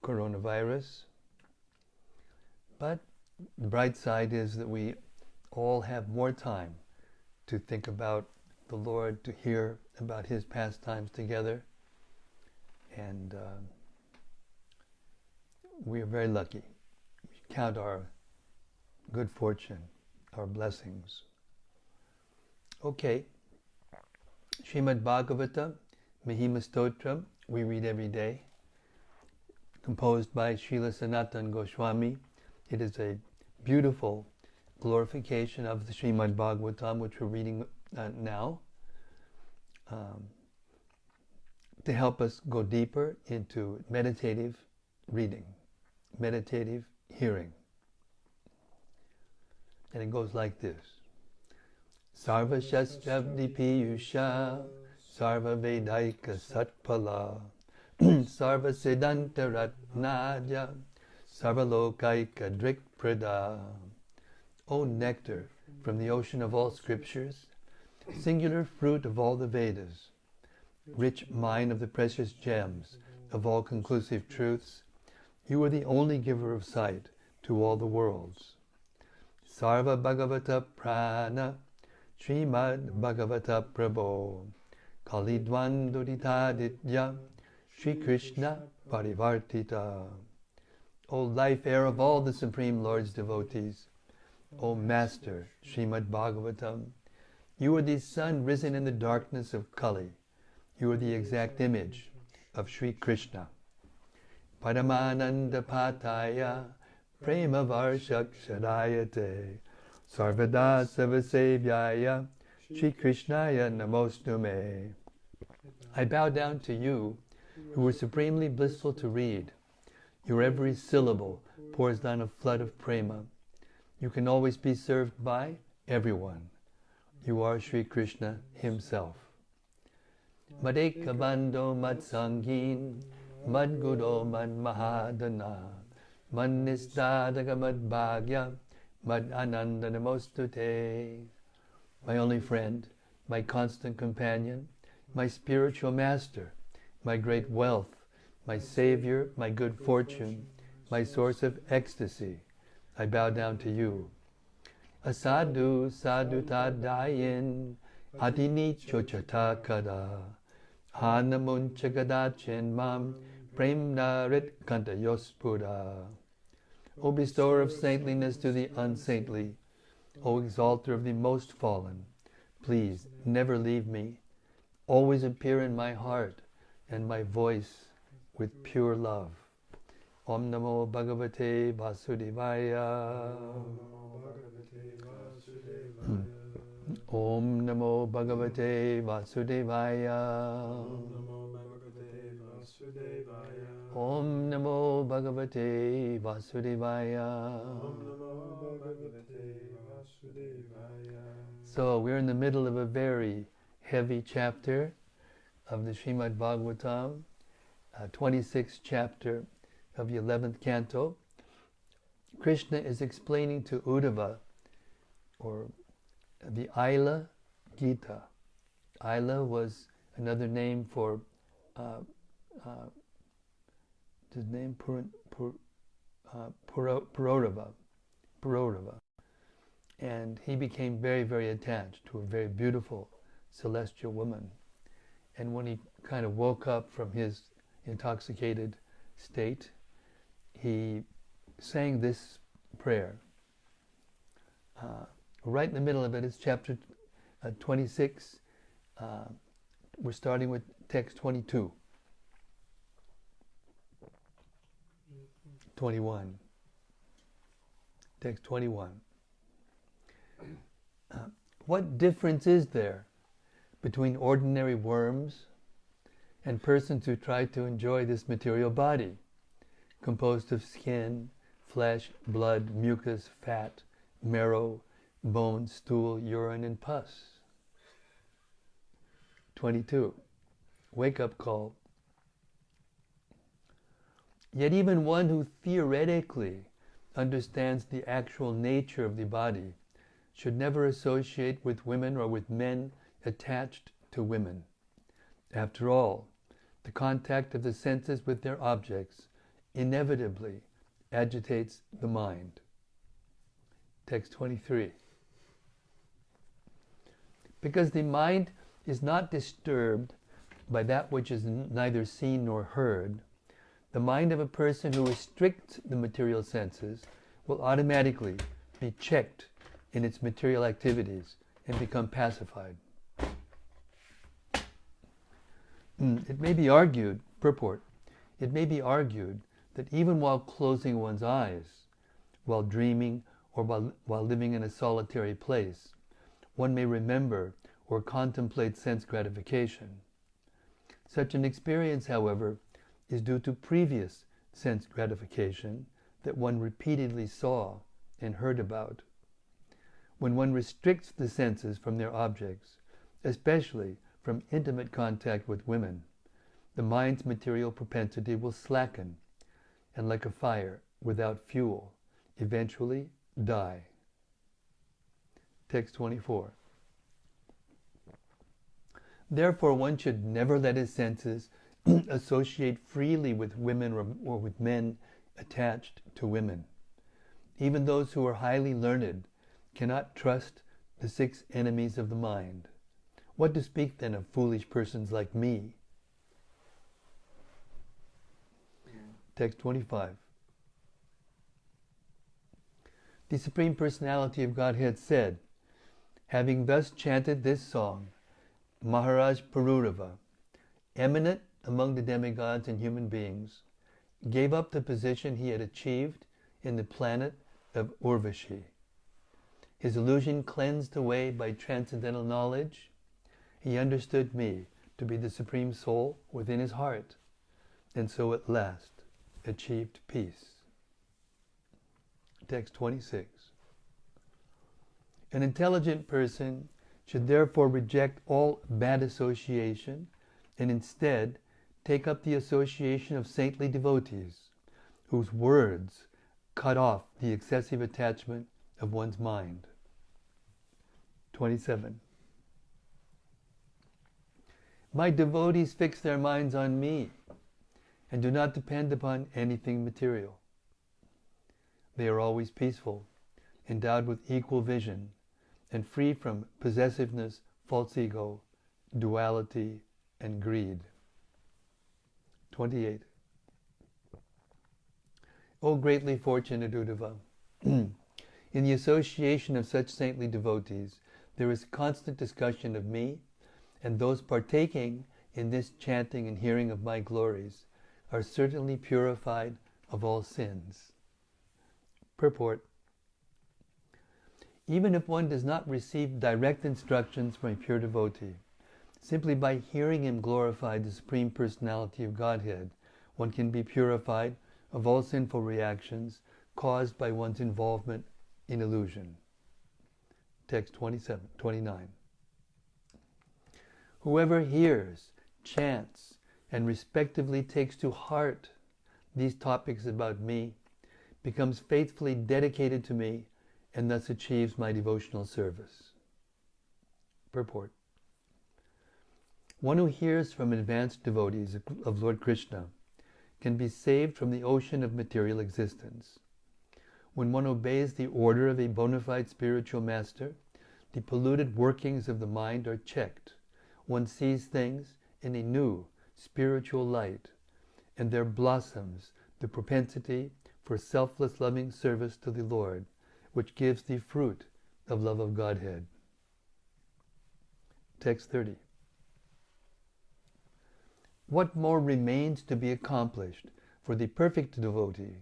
coronavirus. But the bright side is that we all have more time to think about the Lord, to hear about His pastimes together. And we are very lucky. We count our good fortune, our blessings. Okay. Srimad Bhagavata, Mahima Stotra, we read every day, composed by Srila Sanatana Goswami. It is a beautiful glorification of the Srimad Bhagavatam, which we're reading now, to help us go deeper into meditative reading, meditative hearing. And it goes like this. Sarva Shastrabdi Piyusha, Sarva Vedaika Satpala, Sarva Siddhanta Ratnaja, Sarva Lokaika Drik Prada. O nectar from the ocean of all scriptures, singular fruit of all the Vedas, rich mine of the precious gems of all conclusive truths, you are the only giver of sight to all the worlds. Sarva Bhagavata Prana, Srimad Bhagavata Prabho, Kalidwan Duritaditya, Sri Krishna Parivartita. O life air of all the Supreme Lord's devotees, O Master, Srimad Bhagavatam, you are the sun risen in the darkness of Kali. You are the exact image of Sri Krishna. Paramananda Pataya, Prema Varshak Shadayate, Sarvada Savasevyaya, Sri Krishnaya Namostume. I bow down to you, who are supremely blissful to read. Your every syllable pours down a flood of prema. You can always be served by everyone. You are Sri Krishna Himself. Madeka Bando Mad Sangin, Mad Gudo Mad Mahadana, Mad Nistadaga Mad Bhagya, Mad Ananda Namostute. My only friend, my constant companion, my spiritual master, my great wealth, my savior, my good fortune, my source of ecstasy, I bow down to you. Asadu sadutadayin adini chochata kada hanamunchagadachin mam premnarit kantayospura. O bestower of saintliness to the unsaintly, O exalter of the most fallen, please never leave me. Always appear in my heart and my voice with pure love. Om Namo Bhagavate Vasudevaya. Om Namo Bhagavate Vasudevaya. Om Namo Bhagavate Vasudevaya. So we're in the middle of a very heavy chapter of the Srimad Bhagavatam, 26th chapter of the 11th canto. Krishna is explaining to Uddhava, or the Aila-gita. Aila was another name for his name Puroddava. And he became very, very attached to a very beautiful celestial woman. And when he kind of woke up from his intoxicated state, he sang this prayer. Right in the middle of it is chapter 26. We're starting with text 22. 21. Text 21. What difference is there between ordinary worms and persons who try to enjoy this material body, composed of skin, flesh, blood, mucus, fat, marrow, bone, stool, urine, and pus? 22. Wake-up call. Yet even one who theoretically understands the actual nature of the body should never associate with women or with men attached to women. After all, the contact of the senses with their objects inevitably agitates the mind. Text 23. Because the mind is not disturbed by that which is neither seen nor heard, the mind of a person who restricts the material senses will automatically be checked in its material activities and become pacified. It may be argued, purport, it may be argued that even while closing one's eyes, while dreaming, or while living in a solitary place, one may remember or contemplate sense gratification. Such an experience, however, is due to previous sense gratification that one repeatedly saw and heard about. When one restricts the senses from their objects, especially from intimate contact with women, the mind's material propensity will slacken, and like a fire without fuel, eventually die. Text 24. Therefore, one should never let his senses associate freely with women or with men attached to women. Even those who are highly learned cannot trust the 6 enemies of the mind. What to speak then of foolish persons like me? Text 25. The Supreme Personality of Godhead said, having thus chanted this song, Maharaj Pururava, eminent among the demigods and human beings, gave up the position he had achieved in the planet of Urvashi. His illusion cleansed away by transcendental knowledge, he understood me to be the Supreme Soul within his heart, and so at last achieved peace. Text 26. An intelligent person should therefore reject all bad association and instead take up the association of saintly devotees, whose words cut off the excessive attachment of one's mind. 27. My devotees fix their minds on me and do not depend upon anything material. They are always peaceful, endowed with equal vision, and free from possessiveness, false ego, duality, and greed. 28. O greatly fortunate Uddhava, in the association of such saintly devotees, there is constant discussion of me, and those partaking in this chanting and hearing of my glories are certainly purified of all sins. Purport. Even if one does not receive direct instructions from a pure devotee, simply by hearing him glorify the Supreme Personality of Godhead, one can be purified of all sinful reactions caused by one's involvement in illusion. Text 29. Whoever hears, chants, and respectively takes to heart these topics about me, becomes faithfully dedicated to me, and thus achieves my devotional service. Purport. One who hears from advanced devotees of Lord Krishna can be saved from the ocean of material existence. When one obeys the order of a bona fide spiritual master, the polluted workings of the mind are checked. One sees things in a new spiritual light, and there blossoms the propensity for selfless loving service to the Lord, which gives the fruit of love of Godhead. Text 30. What more remains to be accomplished for the perfect devotee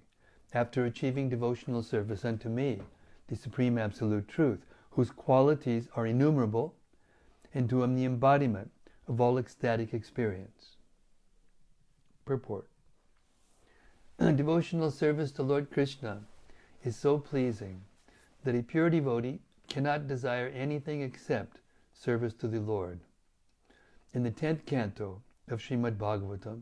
after achieving devotional service unto me, the Supreme Absolute Truth, whose qualities are innumerable, and to whom the embodiment of all ecstatic experience? Purport. Devotional service to Lord Krishna is so pleasing that a pure devotee cannot desire anything except service to the Lord. In the 10th canto of Srimad Bhagavatam,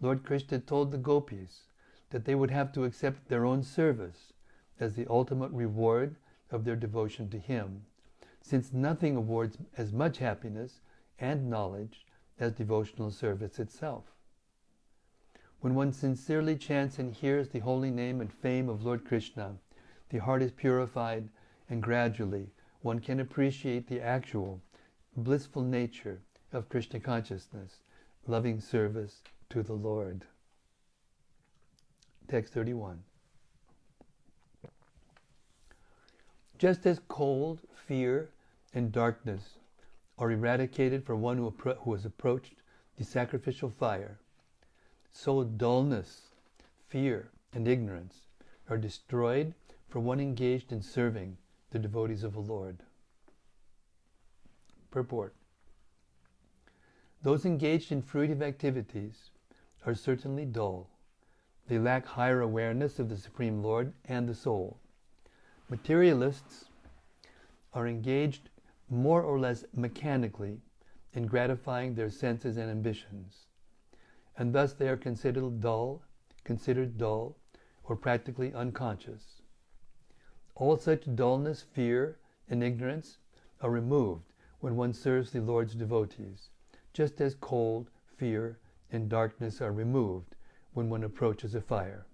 Lord Krishna told the gopis that they would have to accept their own service as the ultimate reward of their devotion to him, since nothing awards as much happiness and knowledge as devotional service itself. When one sincerely chants and hears the holy name and fame of Lord Krishna, the heart is purified, and gradually one can appreciate the actual, blissful nature of Krishna consciousness, loving service to the Lord. Text 31. Just as cold, fear, and darkness are eradicated for one who has approached the sacrificial fire, so dullness, fear, and ignorance are destroyed for one engaged in serving the devotees of the Lord. Purport. Those engaged in fruitive activities are certainly dull. They lack higher awareness of the Supreme Lord and the soul. Materialists are engaged more or less mechanically in gratifying their senses and ambitions, and thus they are considered dull, or practically unconscious. All such dullness, fear, and ignorance are removed when one serves the Lord's devotees, just as cold, fear, and darkness are removed when one approaches a fire.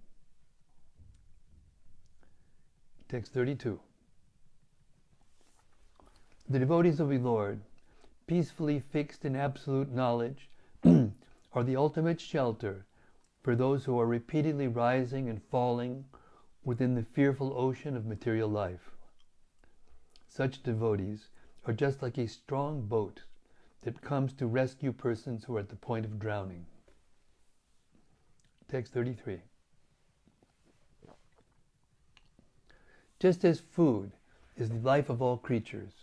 Text 32. The devotees of the Lord, peacefully fixed in absolute knowledge, are the ultimate shelter for those who are repeatedly rising and falling within the fearful ocean of material life. Such devotees are just like a strong boat that comes to rescue persons who are at the point of drowning. Text 33. Just as food is the life of all creatures,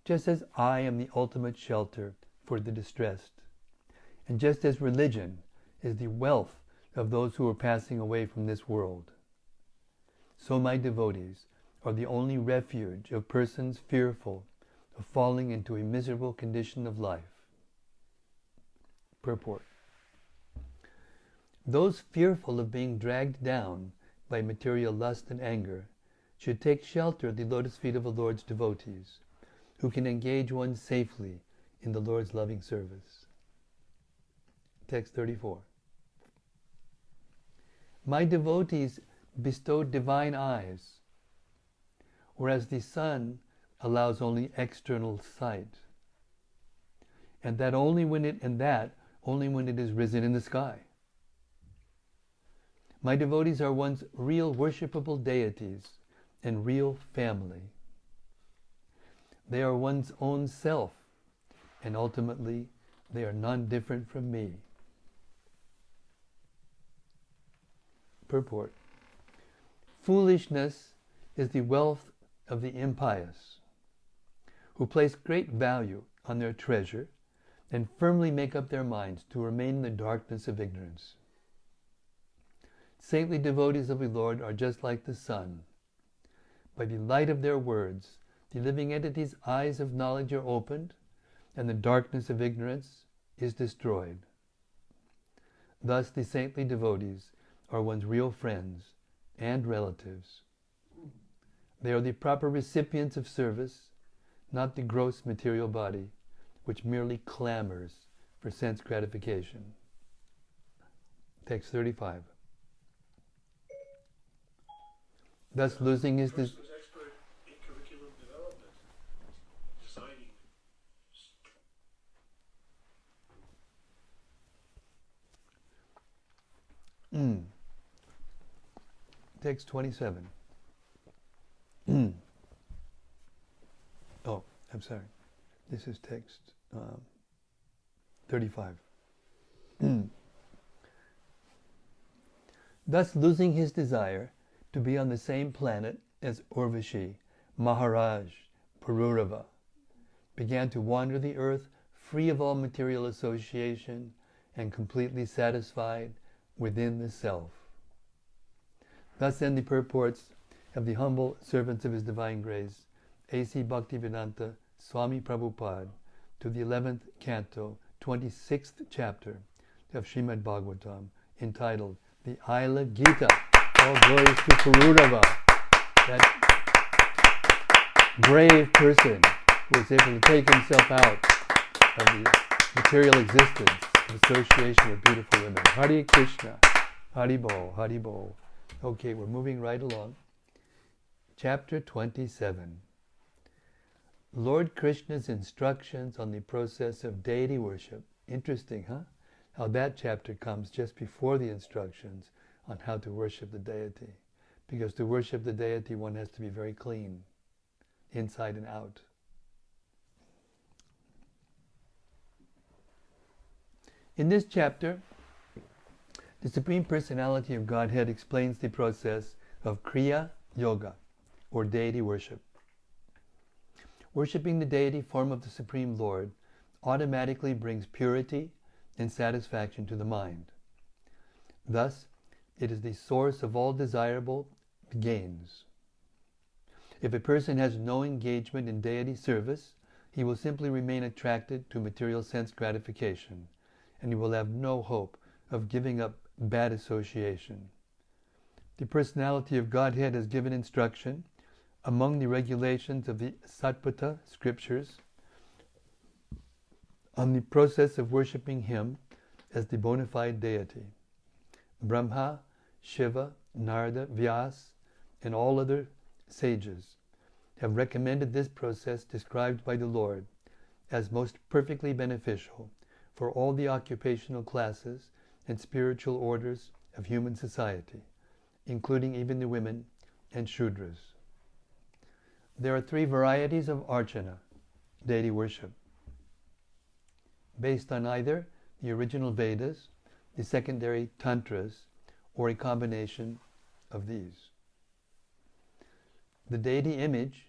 just as I am the ultimate shelter for the distressed, and just as religion is the wealth of those who are passing away from this world, so my devotees are the only refuge of persons fearful of falling into a miserable condition of life. Purport. Those fearful of being dragged down by material lust and anger should take shelter at the lotus feet of the Lord's devotees, who can engage one safely in the Lord's loving service. Text 34. My devotees bestow divine eyes, whereas the sun allows only external sight, and that only when it is risen in the sky. My devotees are one's real worshipable deities and real family. They are one's own self, and ultimately they are none different from me. Purport. Foolishness is the wealth of the impious, who place great value on their treasure and firmly make up their minds to remain in the darkness of ignorance. Saintly devotees of the Lord are just like the sun. By the light of their words, the living entity's eyes of knowledge are opened, and the darkness of ignorance is destroyed. Thus the saintly devotees are one's real friends and relatives. They are the proper recipients of service, not the gross material body, which merely clamors for sense gratification. Text 35. Thus losing his... was expert in curriculum development, designing. Text 27. Oh, I'm sorry. This is text 35. Thus losing his desire to be on the same planet as Urvashi, Maharaj, Pururava, began to wander the earth free of all material association and completely satisfied within the self. Thus end the purports of the humble servants of His Divine Grace, A.C. Bhaktivedanta Swami Prabhupada, to the 11th Canto, 26th chapter of Srimad Bhagavatam, entitled the Aila-gita. All glories to Pururava, that brave person who was able to take himself out of the material existence association with beautiful women. Hare Krishna. Hari Bol, Hari Bol. Okay, we're moving right along. Chapter 27. Lord Krishna's instructions on the process of deity worship. Interesting, huh? How that chapter comes just before the instructions on how to worship the deity. Because to worship the deity, one has to be very clean, inside and out. In this chapter, the Supreme Personality of Godhead explains the process of Kriya Yoga, or deity worship. Worshipping the deity form of the Supreme Lord automatically brings purity and satisfaction to the mind. Thus, it is the source of all desirable gains. If a person has no engagement in deity service, he will simply remain attracted to material sense gratification, and he will have no hope of giving up bad association. The Personality of Godhead has given instruction among the regulations of the Satpata scriptures on the process of worshipping him as the bona fide deity. Brahma, Shiva, Narada, Vyas, and all other sages have recommended this process described by the Lord as most perfectly beneficial for all the occupational classes and spiritual orders of human society, including even the women and Shudras. There are 3 varieties of archana, deity worship, based on either the original Vedas, the secondary tantras, or a combination of these. The deity image.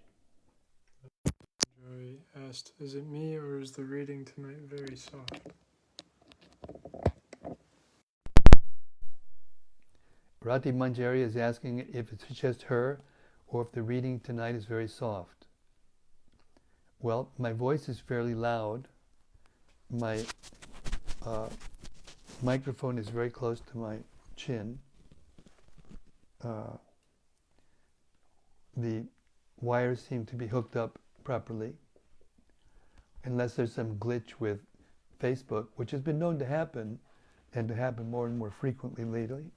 Joey asked, is it me or is the reading tonight very soft? Rati Manjari is asking if it's just her or if the reading tonight is very soft. Well, my voice is fairly loud. My microphone is very close to my chin. The wires seem to be hooked up properly, unless there's some glitch with Facebook, which has been known to happen, and to happen more and more frequently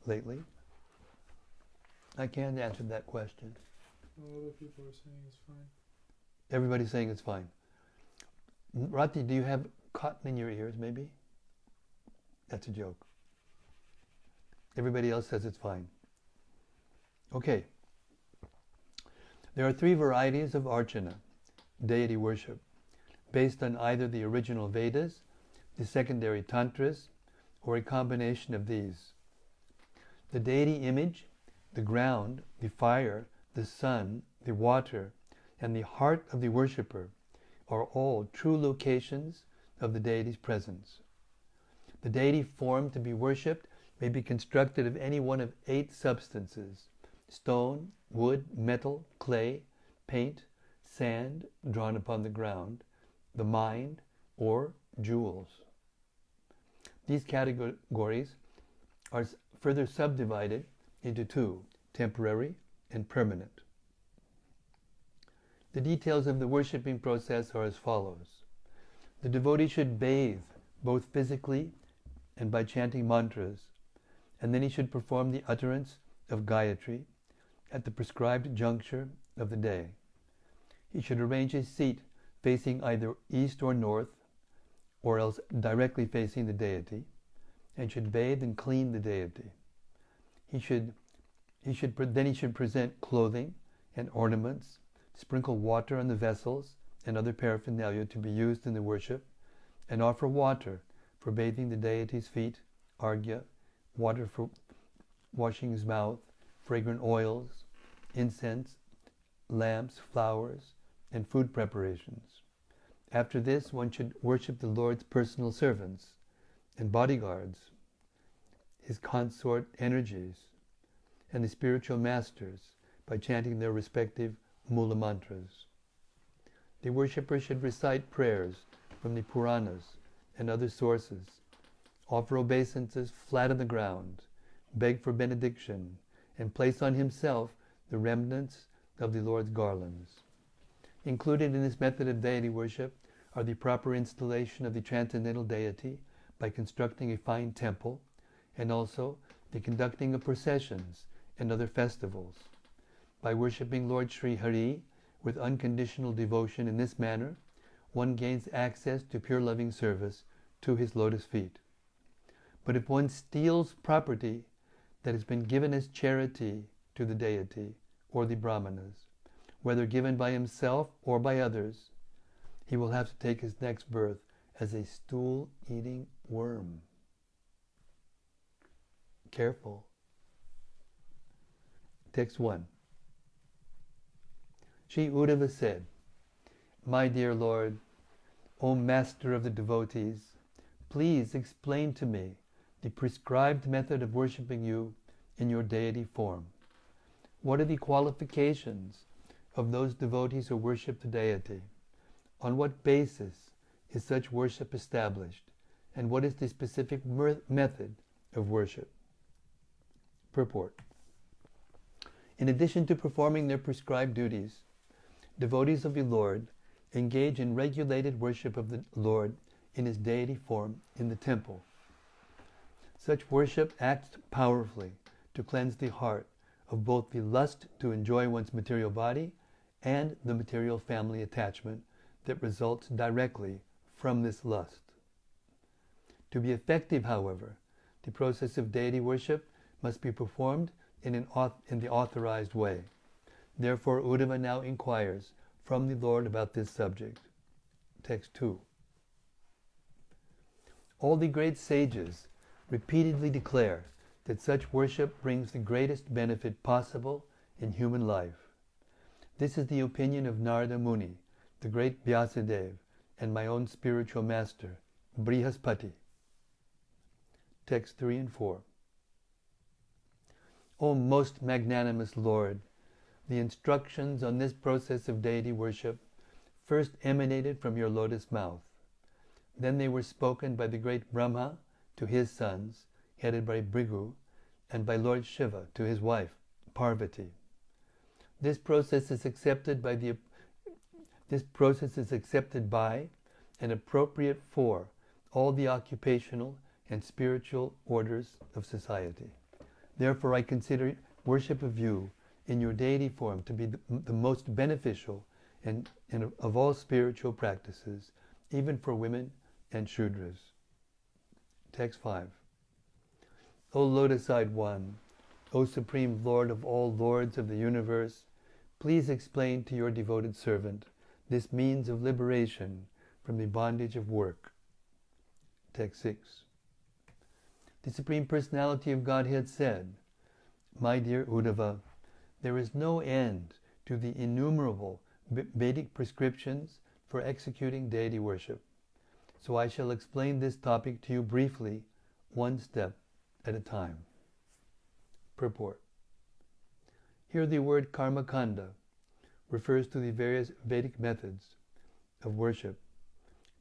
lately. I can't answer that question. Well, other people are saying it's fine. Everybody's saying it's fine. Rati, do you have cotton in your ears, maybe? That's a joke. Everybody else says it's fine. Okay. There are 3 varieties of archana, deity worship, based on either the original Vedas, the secondary tantras, or a combination of these. The deity image, the ground, the fire, the sun, the water, and the heart of the worshipper are all true locations of the deity's presence. The deity form to be worshipped may be constructed of any one of 8 substances: stone, wood, metal, clay, paint, sand drawn upon the ground, the mind, or jewels. These categories are further subdivided into 2, temporary and permanent. The details of the worshipping process are as follows. The devotee should bathe both physically and by chanting mantras, and then he should perform the utterance of Gayatri at the prescribed juncture of the day. He should arrange his seat facing either east or north, or else directly facing the deity, and should bathe and clean the deity. Then he should present clothing and ornaments, sprinkle water on the vessels and other paraphernalia to be used in the worship, and offer water for bathing the deity's feet, arghya, water for washing his mouth, fragrant oils, incense, lamps, flowers, and food preparations. After this, one should worship the Lord's personal servants and bodyguards, his consort energies, and the spiritual masters by chanting their respective mula mantras. The worshipper should recite prayers from the Puranas and other sources, offer obeisances flat on the ground, beg for benediction, and place on himself the remnants of the Lord's garlands. Included in this method of deity worship are the proper installation of the transcendental deity by constructing a fine temple, and also the conducting of processions and other festivals. By worshipping Lord Sri Hari with unconditional devotion in this manner, one gains access to pure loving service to his lotus feet. But if one steals property that has been given as charity to the deity or the brahmanas, whether given by himself or by others, he will have to take his next birth as a stool-eating worm. Careful. Text 1. Sri Uddhava said, "My dear Lord, O Master of the devotees, please explain to me the prescribed method of worshipping you in your deity form. What are the qualifications of those devotees who worship the deity? On what basis is such worship established? And what is the specific method of worship?" Purport. In addition to performing their prescribed duties, devotees of the Lord engage in regulated worship of the Lord in his deity form in the temple. Such worship acts powerfully to cleanse the heart of both the lust to enjoy one's material body and the material family attachment that results directly from this lust. To be effective, however, the process of deity worship must be performed in the authorized way. Therefore, Uddhava now inquires from the Lord about this subject. Text 2. All the great sages repeatedly declare that such worship brings the greatest benefit possible in human life. This is the opinion of Narada Muni, the great Vyasadeva, and my own spiritual master, Brihaspati. Text 3 and 4. O most magnanimous Lord, the instructions on this process of deity worship first emanated from your lotus mouth. Then they were spoken by the great Brahma to his sons, headed by Bhrigu, and by Lord Shiva to his wife, Parvati. This process is accepted by and appropriate for all the occupational and spiritual orders of society. Therefore, I consider worship of you in your deity form to be the most beneficial and of all spiritual practices, even for women and Shudras. Text 5. O Lotus-eyed One, O Supreme Lord of all Lords of the universe, please explain to your devoted servant this means of liberation from the bondage of work. Text 6. The Supreme Personality of Godhead said, "My dear Uddhava, there is no end to the innumerable Vedic prescriptions for executing deity worship. So I shall explain this topic to you briefly, one step at a time." Purport. Here the word karmakanda refers to the various Vedic methods of worship,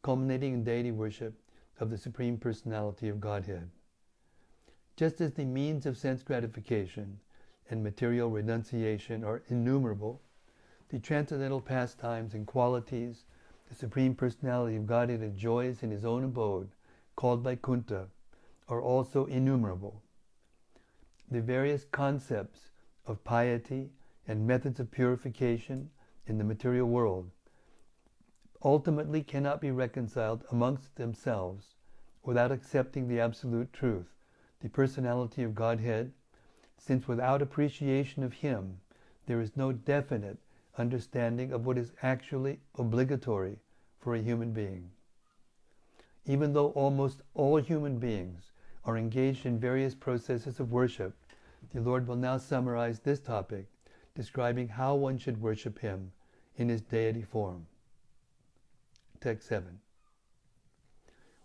culminating in deity worship of the Supreme Personality of Godhead. Just as the means of sense gratification and material renunciation are innumerable, the transcendental pastimes and qualities the Supreme Personality of Godhead enjoys in his own abode, called Vaikuntha, are also innumerable. The various concepts of piety and methods of purification in the material world ultimately cannot be reconciled amongst themselves without accepting the absolute truth, the personality of Godhead, since without appreciation of him, there is no definite understanding of what is actually obligatory for a human being. Even though almost all human beings are engaged in various processes of worship, the Lord will now summarize this topic, describing how one should worship him in his deity form. Text 7.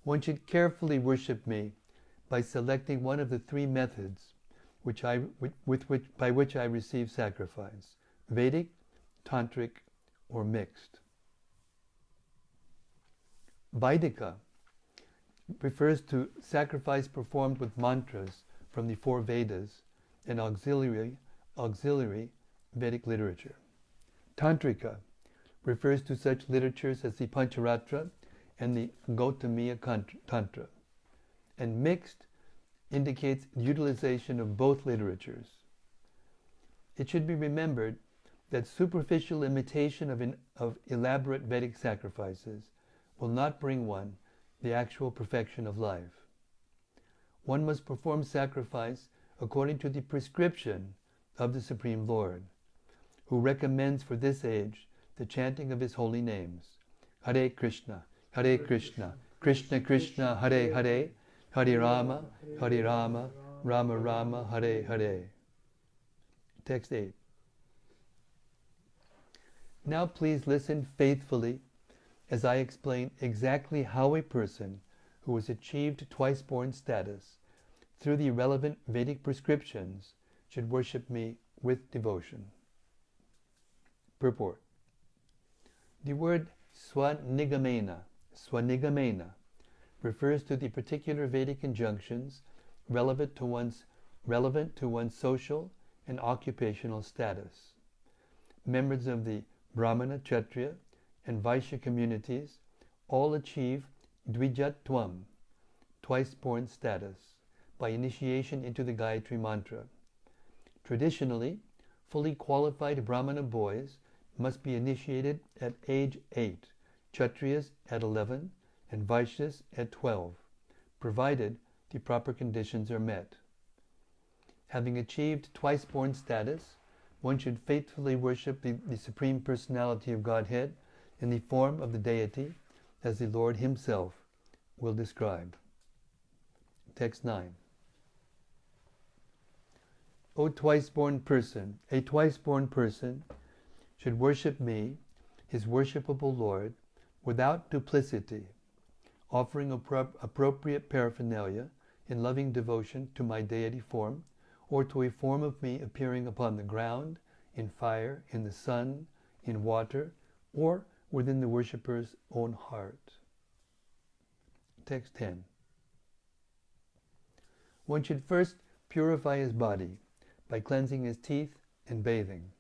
One should carefully worship me by selecting one of the three methods by which I receive sacrifice: Vedic, Tantric, or mixed. Vaidika refers to sacrifice performed with mantras from the four Vedas and auxiliary Vedic literature. Tantrika refers to such literatures as the Pancharatra and the Gautamiya Tantra. and mixed indicates utilization of both literatures. It should be remembered that superficial imitation of elaborate Vedic sacrifices will not bring one the actual perfection of life. One must perform sacrifice according to the prescription of the Supreme Lord, who recommends for this age the chanting of his holy names. Hare Krishna, Krishna Krishna, Hare Hare, Hare Rama, Rama Rama, Hare Hare. Text 8. Now please listen faithfully as I explain exactly how a person who has achieved twice-born status through the relevant Vedic prescriptions should worship me with devotion. Purport. The word swanigamena refers to the particular Vedic injunctions relevant to one's social and occupational status. Members of the Brahmana, Kshatriya, and Vaishya communities all achieve Dvijatvam, twice-born status, by initiation into the Gayatri Mantra. Traditionally, fully qualified Brahmana boys must be initiated at age 8, Kshatriyas at 11, and Vaishyas at 12, provided the proper conditions are met. Having achieved twice-born status, one should faithfully worship the Supreme Personality of Godhead in the form of the deity, as the Lord Himself will describe. Text 9. O twice-born person, a twice-born person should worship me, his worshipable Lord, without duplicity, offering appropriate paraphernalia in loving devotion to my deity form, or to a form of me appearing upon the ground, in fire, in the sun, in water, or within the worshipper's own heart. Text 10. One should first purify his body by cleansing his teeth and bathing.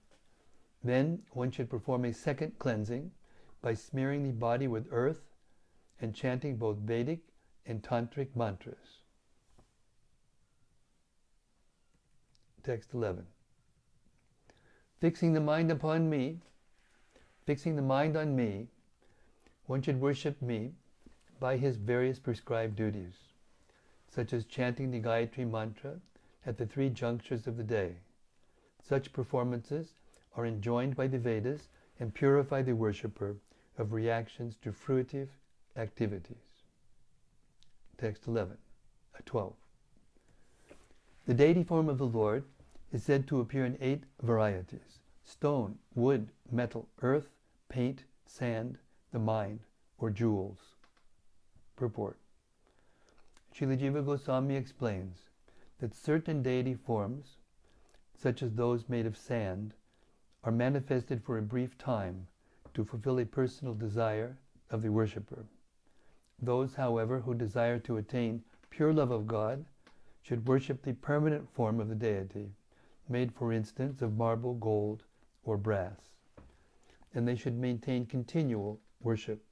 Then one should perform a second cleansing by smearing the body with earth and chanting both Vedic and Tantric mantras. Text 11. Fixing the mind on me, one should worship me by his various prescribed duties, such as chanting the Gayatri Mantra at the 3 junctures of the day. Such performances are enjoined by the Vedas and purify the worshipper of reactions to fruitive activities. Text 12. The deity form of the Lord is said to appear in 8 varieties: stone, wood, metal, earth, paint, sand, the mind, or jewels. Purport. Srila Jiva Goswami explains that certain deity forms, such as those made of sand, are manifested for a brief time to fulfill a personal desire of the worshipper. Those, however, who desire to attain pure love of God should worship the permanent form of the deity, made, for instance, of marble, gold, or brass, and they should maintain continual worship.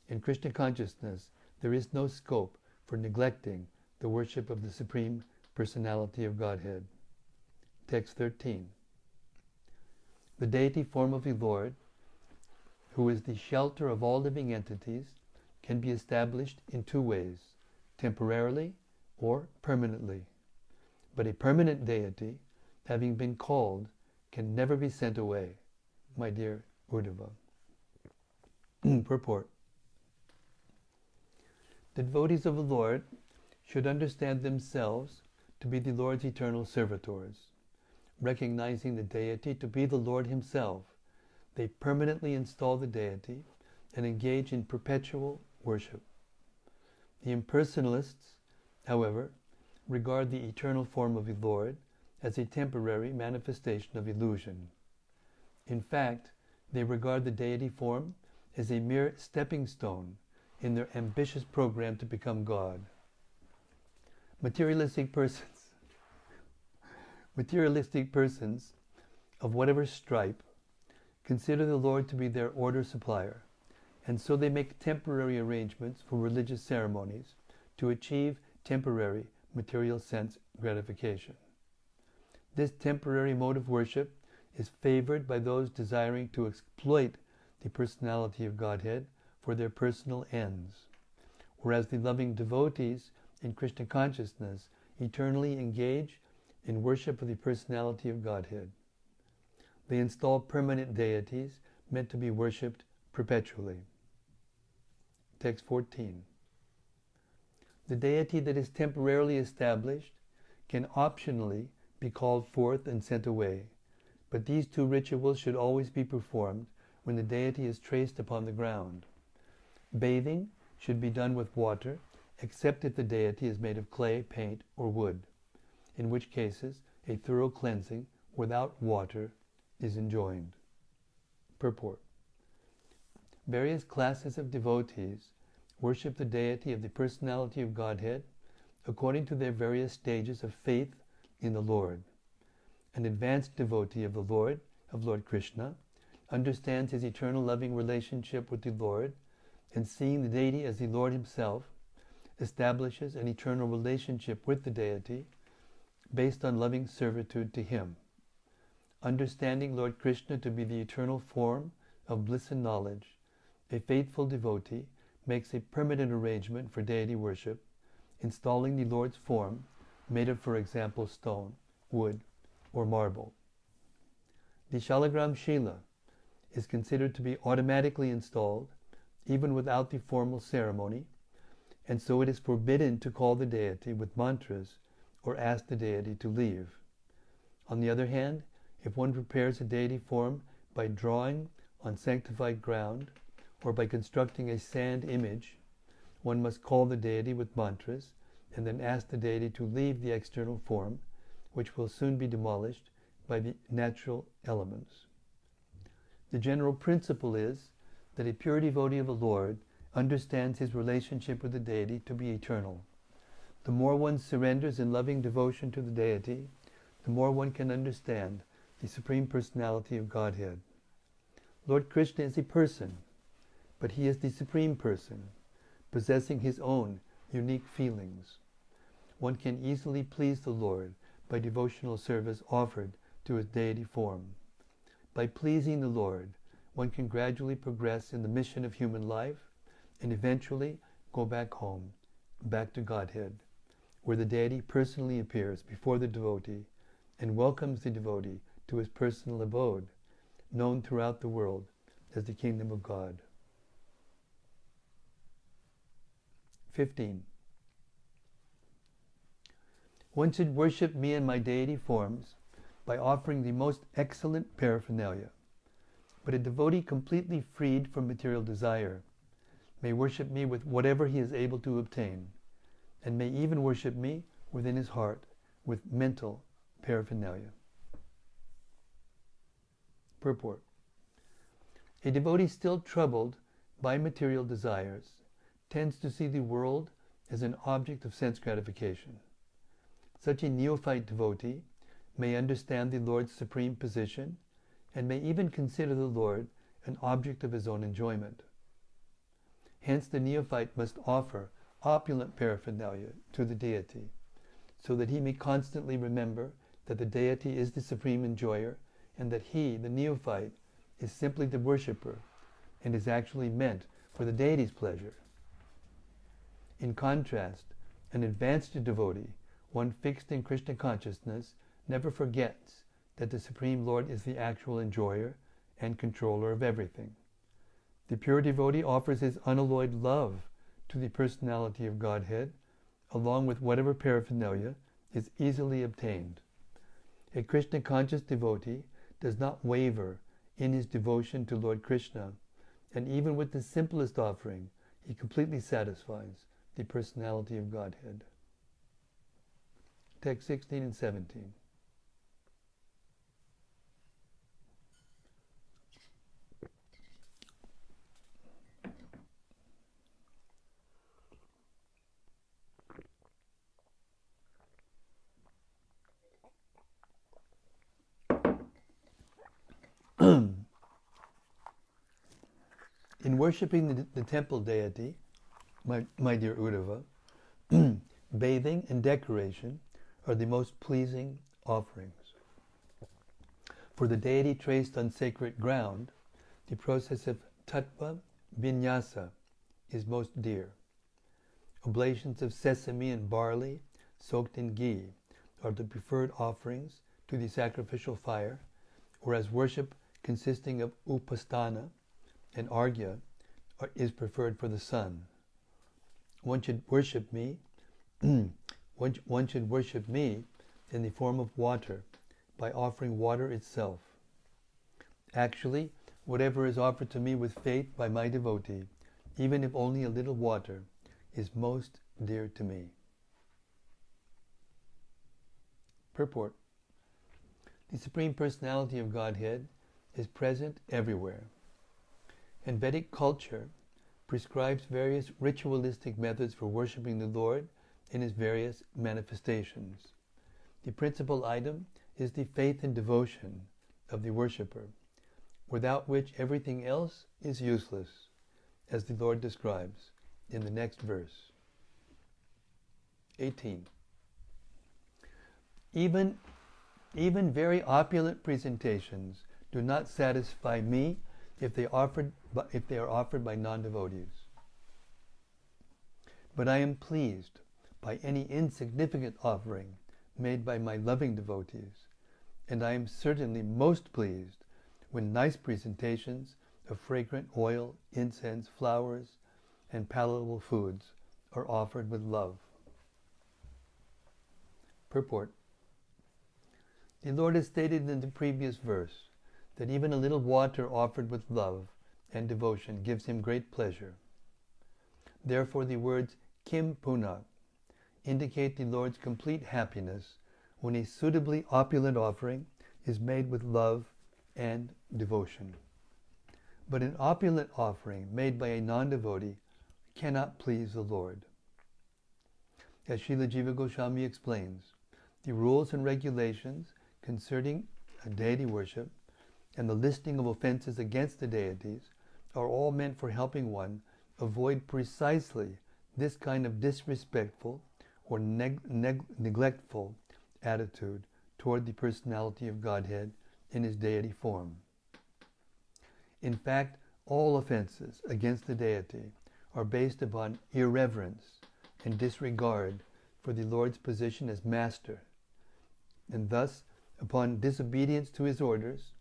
In Krishna consciousness, there is no scope for neglecting the worship of the Supreme Personality of Godhead. Text 13. The deity form of the Lord, who is the shelter of all living entities, can be established in 2 ways, temporarily or permanently. But a permanent deity, having been called, can never be sent away, my dear Uddhava. Purport. The devotees of the Lord should understand themselves to be the Lord's eternal servitors. Recognizing the deity to be the Lord Himself, they permanently install the deity and engage in perpetual worship. The impersonalists, however, regard the eternal form of the Lord as a temporary manifestation of illusion. In fact, they regard the deity form as a mere stepping stone in their ambitious program to become God. Materialistic persons of whatever stripe consider the Lord to be their order supplier, and so they make temporary arrangements for religious ceremonies to achieve temporary material sense gratification. This temporary mode of worship is favored by those desiring to exploit the personality of Godhead for their personal ends, whereas the loving devotees in Krishna consciousness eternally engage in worship of the personality of Godhead. They install permanent deities meant to be worshipped perpetually. Text 14. The deity that is temporarily established can optionally be called forth and sent away, but these two rituals should always be performed when the deity is traced upon the ground. Bathing should be done with water, except if the deity is made of clay, paint, or wood, in which cases a thorough cleansing without water is enjoined. Purport. Various classes of devotees worship the deity of the personality of Godhead according to their various stages of faith in the Lord. An advanced devotee of the Lord, of Lord Krishna, understands his eternal loving relationship with the Lord, and seeing the deity as the Lord himself, establishes an eternal relationship with the deity based on loving servitude to him. Understanding Lord Krishna to be the eternal form of bliss and knowledge, a faithful devotee makes a permanent arrangement for deity worship, installing the Lord's form, made of, for example, stone, wood, or marble. The Shalagram Shila is considered to be automatically installed, even without the formal ceremony, and so it is forbidden to call the deity with mantras or ask the deity to leave. On the other hand, if one prepares a deity form by drawing on sanctified ground or by constructing a sand image, one must call the deity with mantras and then ask the deity to leave the external form, which will soon be demolished by the natural elements. The general principle is that a pure devotee of the Lord understands his relationship with the deity to be eternal. The more one surrenders in loving devotion to the deity, the more one can understand the Supreme Personality of Godhead. Lord Krishna is a person, but he is the Supreme Person, possessing his own unique feelings. One can easily please the Lord by devotional service offered to his deity form. By pleasing the Lord, one can gradually progress in the mission of human life and eventually go back home, back to Godhead, where the deity personally appears before the devotee and welcomes the devotee to his personal abode, known throughout the world as the Kingdom of God. 15. One should worship me and my deity forms by offering the most excellent paraphernalia. But a devotee completely freed from material desire may worship me with whatever he is able to obtain, and may even worship me within his heart with mental paraphernalia. Purport. A devotee still troubled by material desires tends to see the world as an object of sense gratification. Such a neophyte devotee may understand the Lord's supreme position and may even consider the Lord an object of his own enjoyment. Hence the neophyte must offer opulent paraphernalia to the deity, so that he may constantly remember that the deity is the supreme enjoyer and that he, the neophyte, is simply the worshipper and is actually meant for the deity's pleasure. In contrast, an advanced devotee, one fixed in Krishna consciousness, never forgets that the Supreme Lord is the actual enjoyer and controller of everything. The pure devotee offers his unalloyed love to the personality of Godhead, along with whatever paraphernalia is easily obtained. A Krishna-conscious devotee does not waver in his devotion to Lord Krishna, and even with the simplest offering, he completely satisfies the personality of Godhead. Text 16 and 17. In worshipping the temple deity, my dear Uddhava, Bathing and decoration are the most pleasing offerings. For the deity traced on sacred ground, the process of tattva vinyasa is most dear. Oblations of sesame and barley soaked in ghee are the preferred offerings to the sacrificial fire, whereas worship consisting of upasthana and arghya is preferred for the sun. One should worship me one should worship me in the form of water by offering water itself. Actually, whatever is offered to me with faith by my devotee, even if only a little water, is most dear to me. Purport. The Supreme Personality of Godhead is present everywhere, and Vedic culture prescribes various ritualistic methods for worshipping the Lord in His various manifestations. The principal item is the faith and devotion of the worshipper, without which everything else is useless, as the Lord describes in the next verse. 18. Even very opulent presentations do not satisfy me if they are offered by non-devotees. But I am pleased by any insignificant offering made by my loving devotees, and I am certainly most pleased when nice presentations of fragrant oil, incense, flowers, and palatable foods are offered with love. Purport. The Lord has stated in the previous verse that even a little water offered with love and devotion gives Him great pleasure. Therefore the words Kim Punak indicate the Lord's complete happiness when a suitably opulent offering is made with love and devotion. But an opulent offering made by a non-devotee cannot please the Lord. As Srila Jiva Goswami explains, the rules and regulations concerning deity worship and the listing of offenses against the deities are all meant for helping one avoid precisely this kind of disrespectful or neglectful attitude toward the personality of Godhead in His deity form. In fact, all offenses against the deity are based upon irreverence and disregard for the Lord's position as master, and thus upon disobedience to His orders,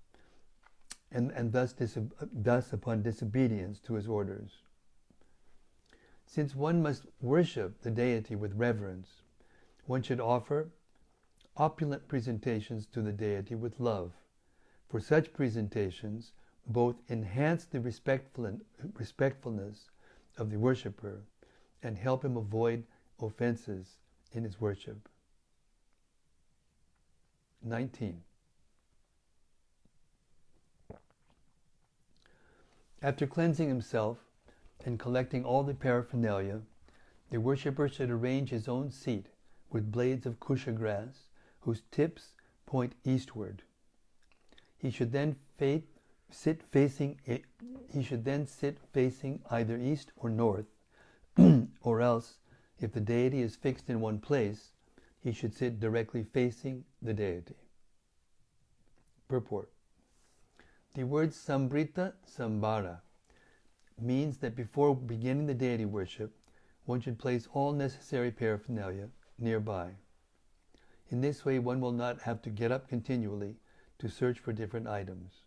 and thus upon disobedience to His orders. Since one must worship the deity with reverence, one should offer opulent presentations to the deity with love, for such presentations both enhance the respectfulness of the worshipper and help him avoid offenses in his worship. 19. After cleansing himself and collecting all the paraphernalia, the worshipper should arrange his own seat with blades of kusha grass whose tips point eastward. He should then sit facing either east or north, or else, if the deity is fixed in one place, he should sit directly facing the deity. Purport. The word sambrita sambara means that before beginning the deity worship, one should place all necessary paraphernalia nearby. In this way, one will not have to get up continually to search for different items.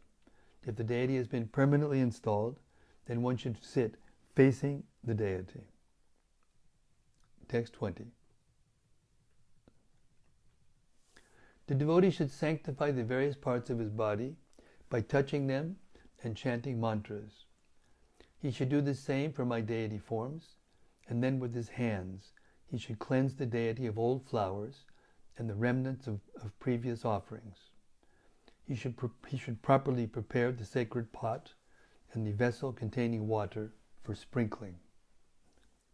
If the deity has been permanently installed, then one should sit facing the deity. Text 20. The devotee should sanctify the various parts of his body by touching them and chanting mantras. He should do the same for my deity forms, and then with his hands he should cleanse the deity of old flowers and the remnants of previous offerings. He should properly prepare the sacred pot and the vessel containing water for sprinkling.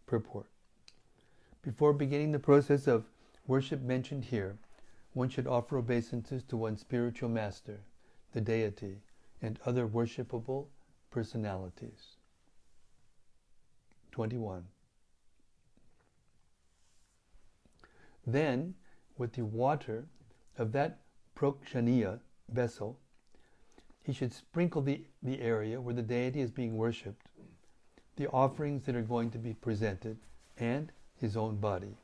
Purport. Before beginning the process of worship mentioned here, one should offer obeisances to one's spiritual master, the deity, and other worshipable personalities. 21. Then, with the water of that prokshaniya vessel, he should sprinkle the area where the deity is being worshipped, the offerings that are going to be presented, and his own body.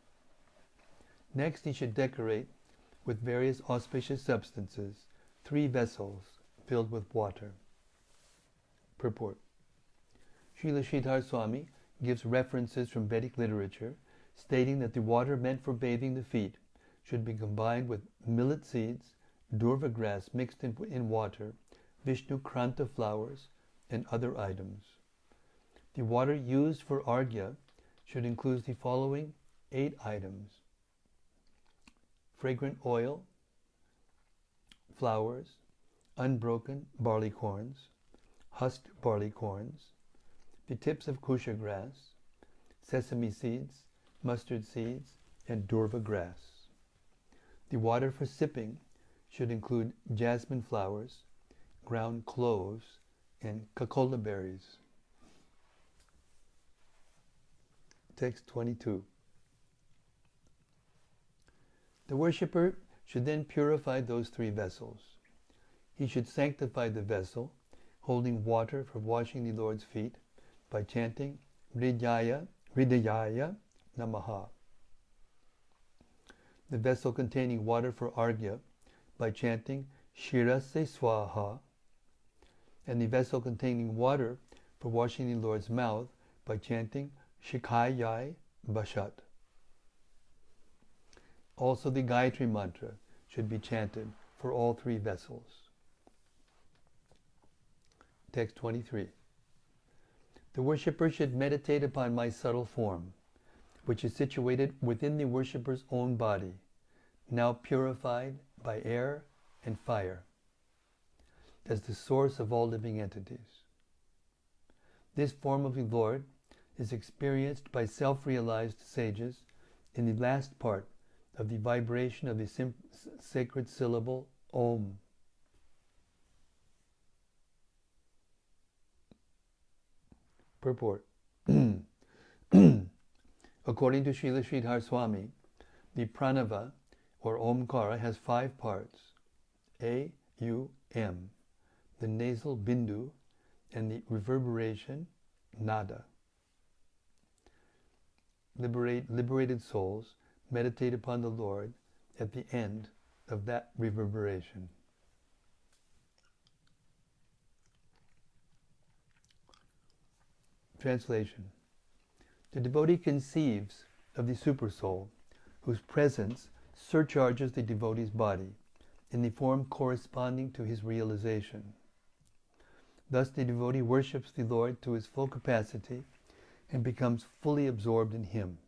Next, he should decorate with various auspicious substances 3 vessels filled with water. Purport. Srila Sridhar Swami gives references from Vedic literature stating that the water meant for bathing the feet should be combined with millet seeds, durva grass mixed in water, Vishnu Kranta flowers, and other items. The water used for arghya should include the following 8 items: fragrant oil, flowers, unbroken barley corns, husked barley corns, the tips of kusha grass, sesame seeds, mustard seeds, and durva grass. The water for sipping should include jasmine flowers, ground cloves, and kakola berries. Text 22. The worshipper should then purify those 3 vessels. He should sanctify the vessel, holding water for washing the Lord's feet, by chanting Hridayaya Namaha. The vessel containing water for arghya by chanting Shirase Swaha, and the vessel containing water for washing the Lord's mouth by chanting Shikayai Bashat. Also, the Gayatri mantra should be chanted for all 3 vessels. Text 23. The worshipper should meditate upon my subtle form, which is situated within the worshipper's own body, now purified by air and fire, as the source of all living entities. This form of the Lord is experienced by self-realized sages in the last part of the vibration of the sacred syllable Om. Purport. According to Srila Sridhar Swami, the pranava or Omkara has 5 parts: A, U, M, the nasal bindu, and the reverberation nada. Liberated souls meditate upon the Lord at the end of that reverberation. Translation. The devotee conceives of the Supersoul, whose presence surcharges the devotee's body in the form corresponding to his realization. Thus the devotee worships the Lord to his full capacity and becomes fully absorbed in Him.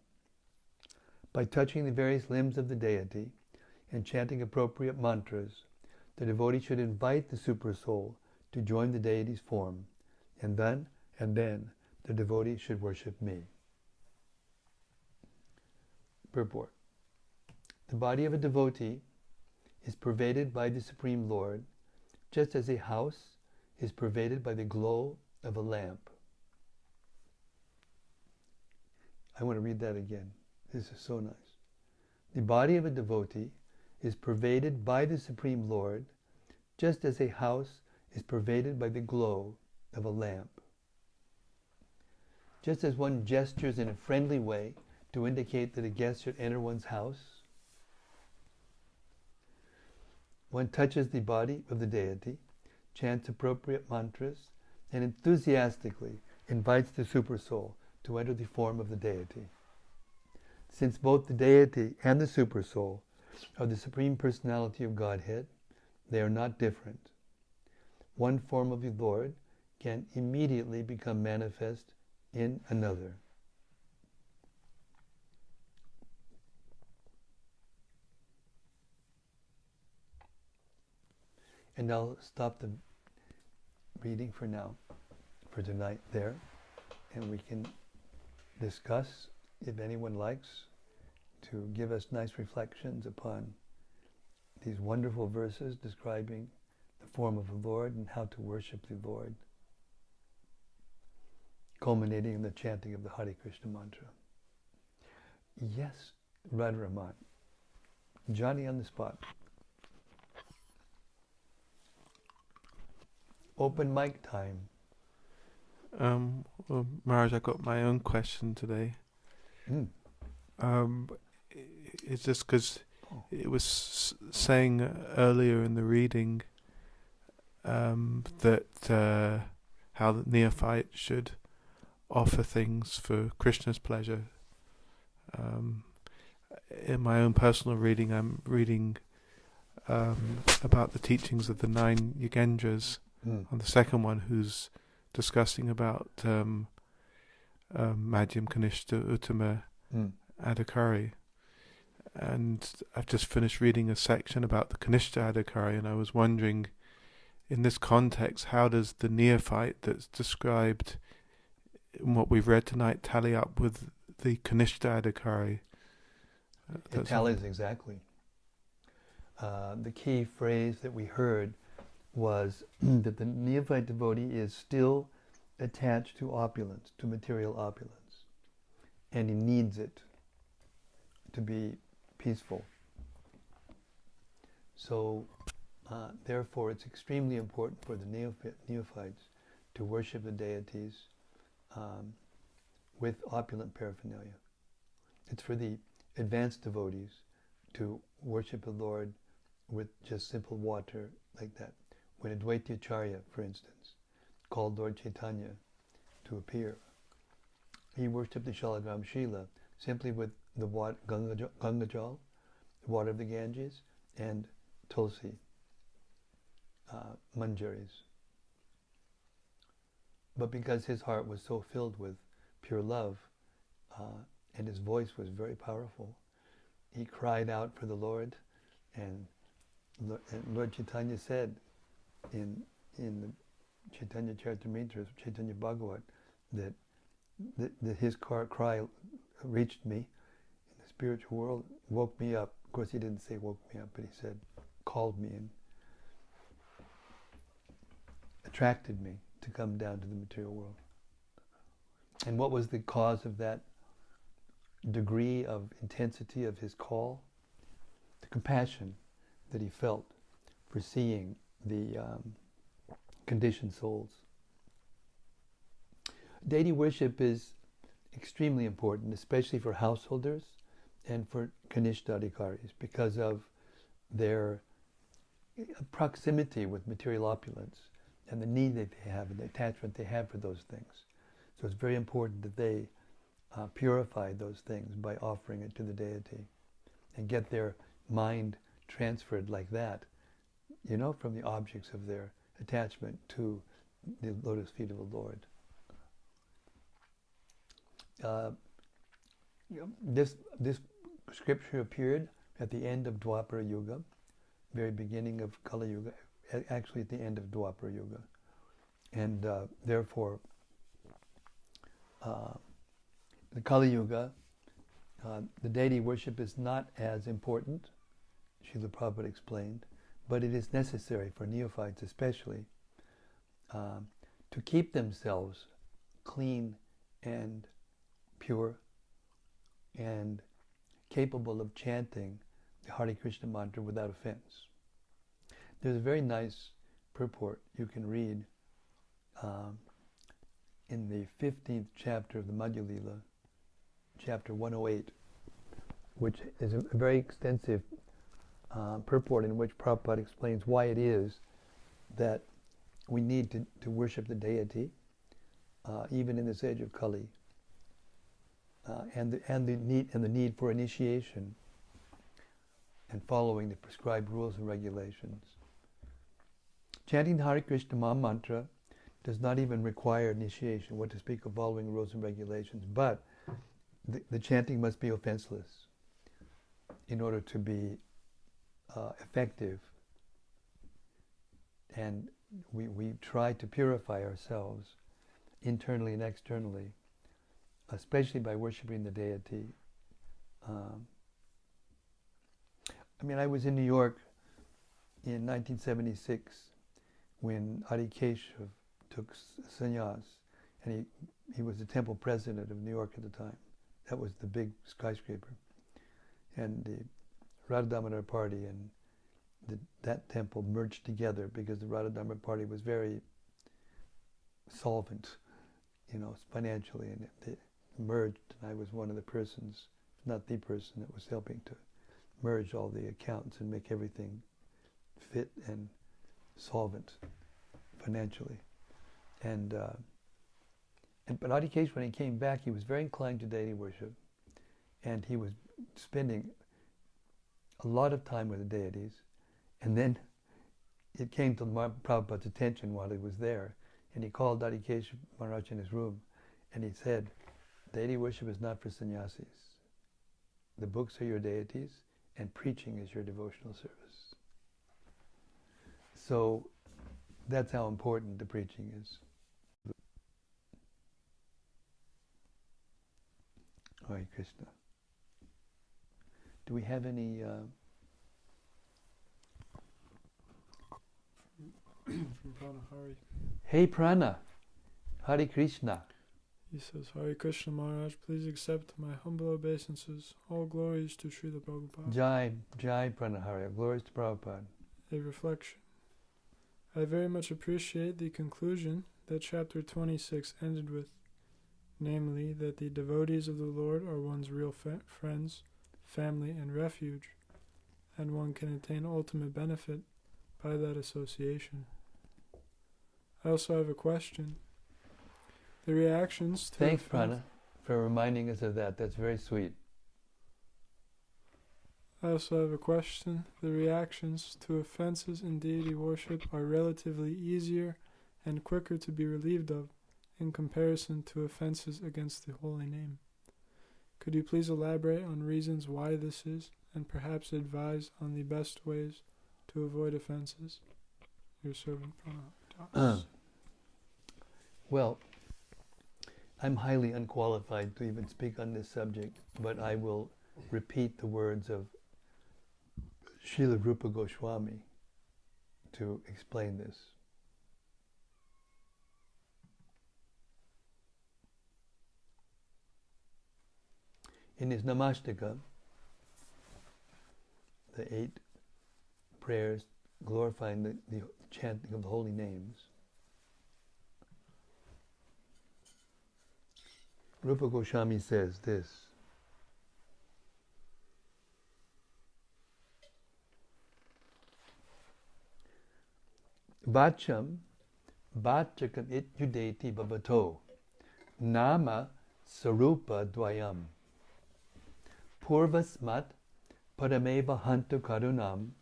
By touching the various limbs of the deity and chanting appropriate mantras, the devotee should invite the Supersoul to join the deity's form, and then the devotee should worship me. Purport. The body of a devotee is pervaded by the Supreme Lord, just as a house is pervaded by the glow of a lamp. I want to read that again. This is so nice. The body of a devotee is pervaded by the Supreme Lord, just as a house is pervaded by the glow of a lamp. Just as one gestures in a friendly way to indicate that a guest should enter one's house, one touches the body of the deity, chants appropriate mantras, and enthusiastically invites the Supersoul to enter the form of the deity. Since both the deity and the Supersoul are the Supreme Personality of Godhead, they are not different. One form of the Lord can immediately become manifest in another. And I'll stop the reading for now, for tonight there, and we can discuss, if anyone likes, to give us nice reflections upon these wonderful verses describing the form of the Lord and how to worship the Lord, culminating in the chanting of the Hare Krishna mantra. Yes, Radharaman. Johnny on the spot. Open mic time. Well, Maharaj, I got my own question today. Mm. It's just because it was saying earlier in the reading that how the neophyte should offer things for Krishna's pleasure. In my own personal reading, I'm reading about the teachings of the 9 Yogendras, on the second one, who's discussing about Madhyam Kanishta Uttama Adhikari. And I've just finished reading a section about the Kanishta Adhikari, and I was wondering, in this context, how does the neophyte that's described in what we've read tonight tally up with the Kanishta Adhikari? It tallies exactly. The key phrase that we heard was that the neophyte devotee is still attached to opulence, to material opulence, and he needs it to be peaceful. So, therefore, it's extremely important for the neophytes to worship the deities with opulent paraphernalia. It's for the advanced devotees to worship the Lord with just simple water like that. When Advaita Acharya, for instance, called Lord Chaitanya to appear, he worshipped the Shalagram Shila simply with the water, Ganga Jal, the water of the Ganges, and Tulsi, manjaris. But because his heart was so filled with pure love, and his voice was very powerful, he cried out for the Lord, and Lord Chaitanya said in the Chaitanya Charitamrita, Chaitanya Bhagavat, that his cry reached me in the spiritual world, woke me up. Of course, he didn't say woke me up, but he said called me and attracted me to come down to the material world. And what was the cause of that degree of intensity of his call? The compassion that he felt for seeing the conditioned souls. Deity worship is extremely important, especially for householders and for Kanishta Adhikaris, because of their proximity with material opulence and the need that they have and the attachment they have for those things. So it's very important that they purify those things by offering it to the deity and get their mind transferred like that, from the objects of their attachment to the lotus feet of the Lord. This scripture appeared at the end of Dwapara Yuga, very beginning of Kali Yuga, actually at the end of Dwapara Yuga. And therefore, the Kali Yuga, the deity worship is not as important, Srila Prabhupada explained, but it is necessary for neophytes especially to keep themselves clean and pure and capable of chanting the Hare Krishna mantra without offense. There's a very nice purport you can read in the 15th chapter of the Madhya Lila, chapter 108, which is a very extensive purport in which Prabhupada explains why it is that we need to worship the deity, even in this age of Kali, and the need for initiation and following the prescribed rules and regulations. Chanting the Hare Krishna Maha Mantra does not even require initiation, what to speak of following rules and regulations, but the chanting must be offenseless in order to be effective. And we try to purify ourselves internally and externally, especially by worshiping the deity. I was in New York in 1976 when Adi Keshav took sannyas, and he was the temple president of New York at the time. That was the big skyscraper. And the Radha Damodar party and that temple merged together because the Radha Damodar party was very solvent, financially, and it merged, and I was one of the persons, not the person, that was helping to merge all the accounts and make everything fit and solvent financially. But Adhikesh, when he came back, he was very inclined to deity worship, and he was spending a lot of time with the deities. And then it came to Prabhupada's attention while he was there, and he called Adhikesh Maharaj in his room, and he said, deity worship is not for sannyasis. The books are your deities, and preaching is your devotional service. So that's how important the preaching is. Hare Krishna. Do we have any... From Prana Hari. Hey Prana, Hare Krishna. He says, Hare Krishna Maharaj, please accept my humble obeisances. All glories to Srila Prabhupada. Jai Pranahari. Glories to Prabhupada. A reflection. I very much appreciate the conclusion that chapter 26 ended with, namely, that the devotees of the Lord are one's real friends, family, and refuge, and one can attain ultimate benefit by that association. I also have a question. The reactions to... Thanks, Prana, for reminding us of that. That's very sweet. I also have a question. The reactions to offenses in deity worship are relatively easier and quicker to be relieved of in comparison to offenses against the holy name. Could you please elaborate on reasons why this is, and perhaps advise on the best ways to avoid offenses? Your servant, Prabhupada. Well, I'm highly unqualified to even speak on this subject, but I will repeat the words of Srila Rupa Goswami to explain this. In his Namastaka, the 8 prayers glorifying the chanting of the holy names, Rupa Goswami says this: Vacham Vachakam ityudeti bhavato Nama Sarupa Dvayam Purvasmat Parameva Hantu Karunam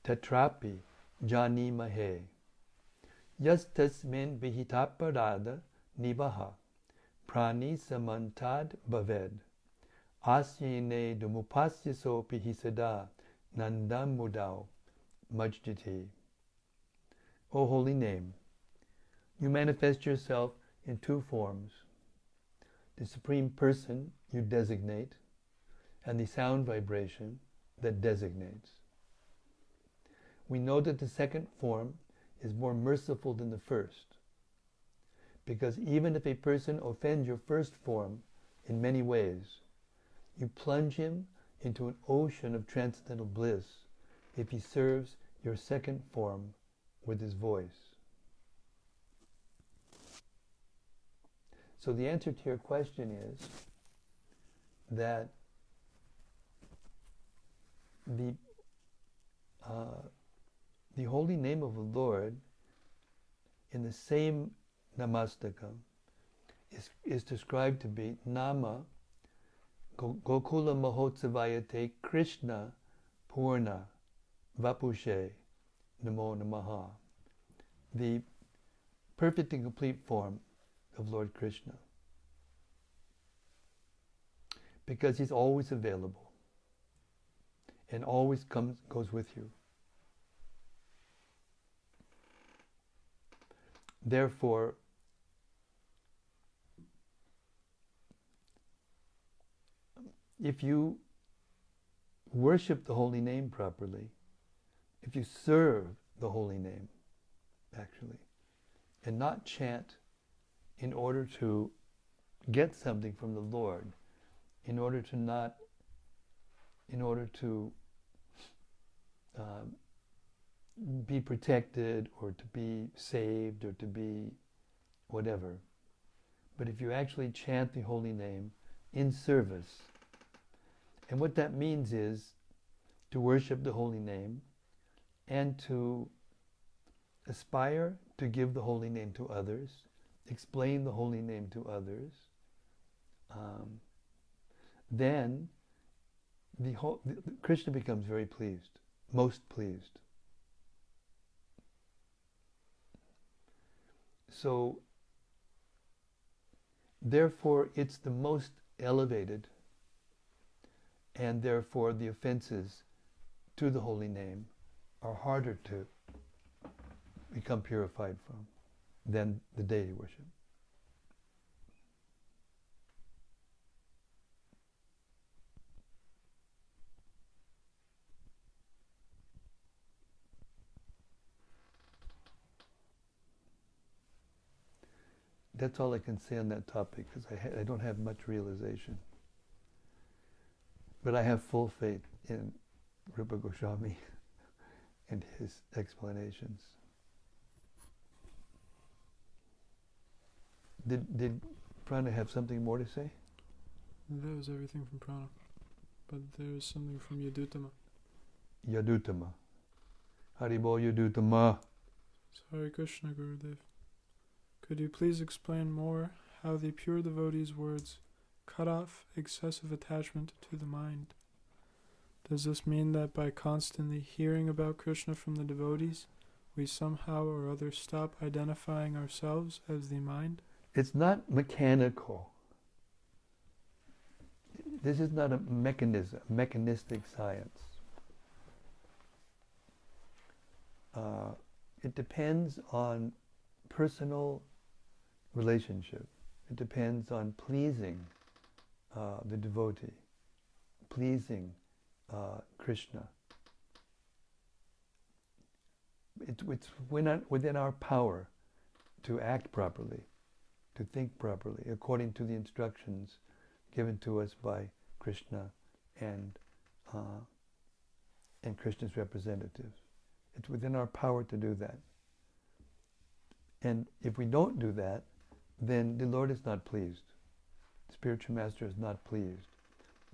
Tatrapi Jani Mahe Yastasmin Vihitaparada Nivaha Prani Samantad Bhaved Asyene Dumupasya Sopi Hisada Nandam Mudao Majjiti. O holy name, you manifest yourself in 2 forms. The Supreme Person you designate, and the sound vibration that designates. We know that the second form is more merciful than the first, because even if a person offends your first form in many ways, you plunge him into an ocean of transcendental bliss if he serves your second form with his voice. So the answer to your question is that the holy name of the Lord in the same Namastaka is described to be Nama Gokula Mahotsavayate Krishna Purna Vapushe Namo Namaha, the perfect and complete form of Lord Krishna, because he's always available and always goes with you. Therefore, if you worship the holy name properly, if you serve the holy name, actually, and not chant in order to get something from the Lord, in order to be protected or to be saved or to be whatever. But if you actually chant the holy name in service, and what that means is to worship the holy name and to aspire to give the holy name to others, explain the holy name to others, then Krishna becomes very pleased, most pleased. So, therefore, it's the most elevated, and therefore the offenses to the holy name are harder to become purified from than the deity worship. That's all I can say on that topic, because I don't have much realization. But I have full faith in Rupa Goswami and his explanations. Did Prana have something more to say? That was everything from Prana. But there's something from Yadutama. Yadutama. Haribol Yadutama. Hare Krishna, Gurudev. Could you please explain more how the pure devotee's words cut off excessive attachment to the mind? Does this mean that by constantly hearing about Krishna from the devotees, we somehow or other stop identifying ourselves as the mind? It's not mechanical. This is not a mechanistic science. It depends on personal relationship. It depends on pleasing the devotee, pleasing Krishna. It's within our power to act properly, to think properly, according to the instructions given to us by Krishna and Krishna's representatives. It's within our power to do that. And if we don't do that, then the Lord is not pleased. The spiritual master is not pleased.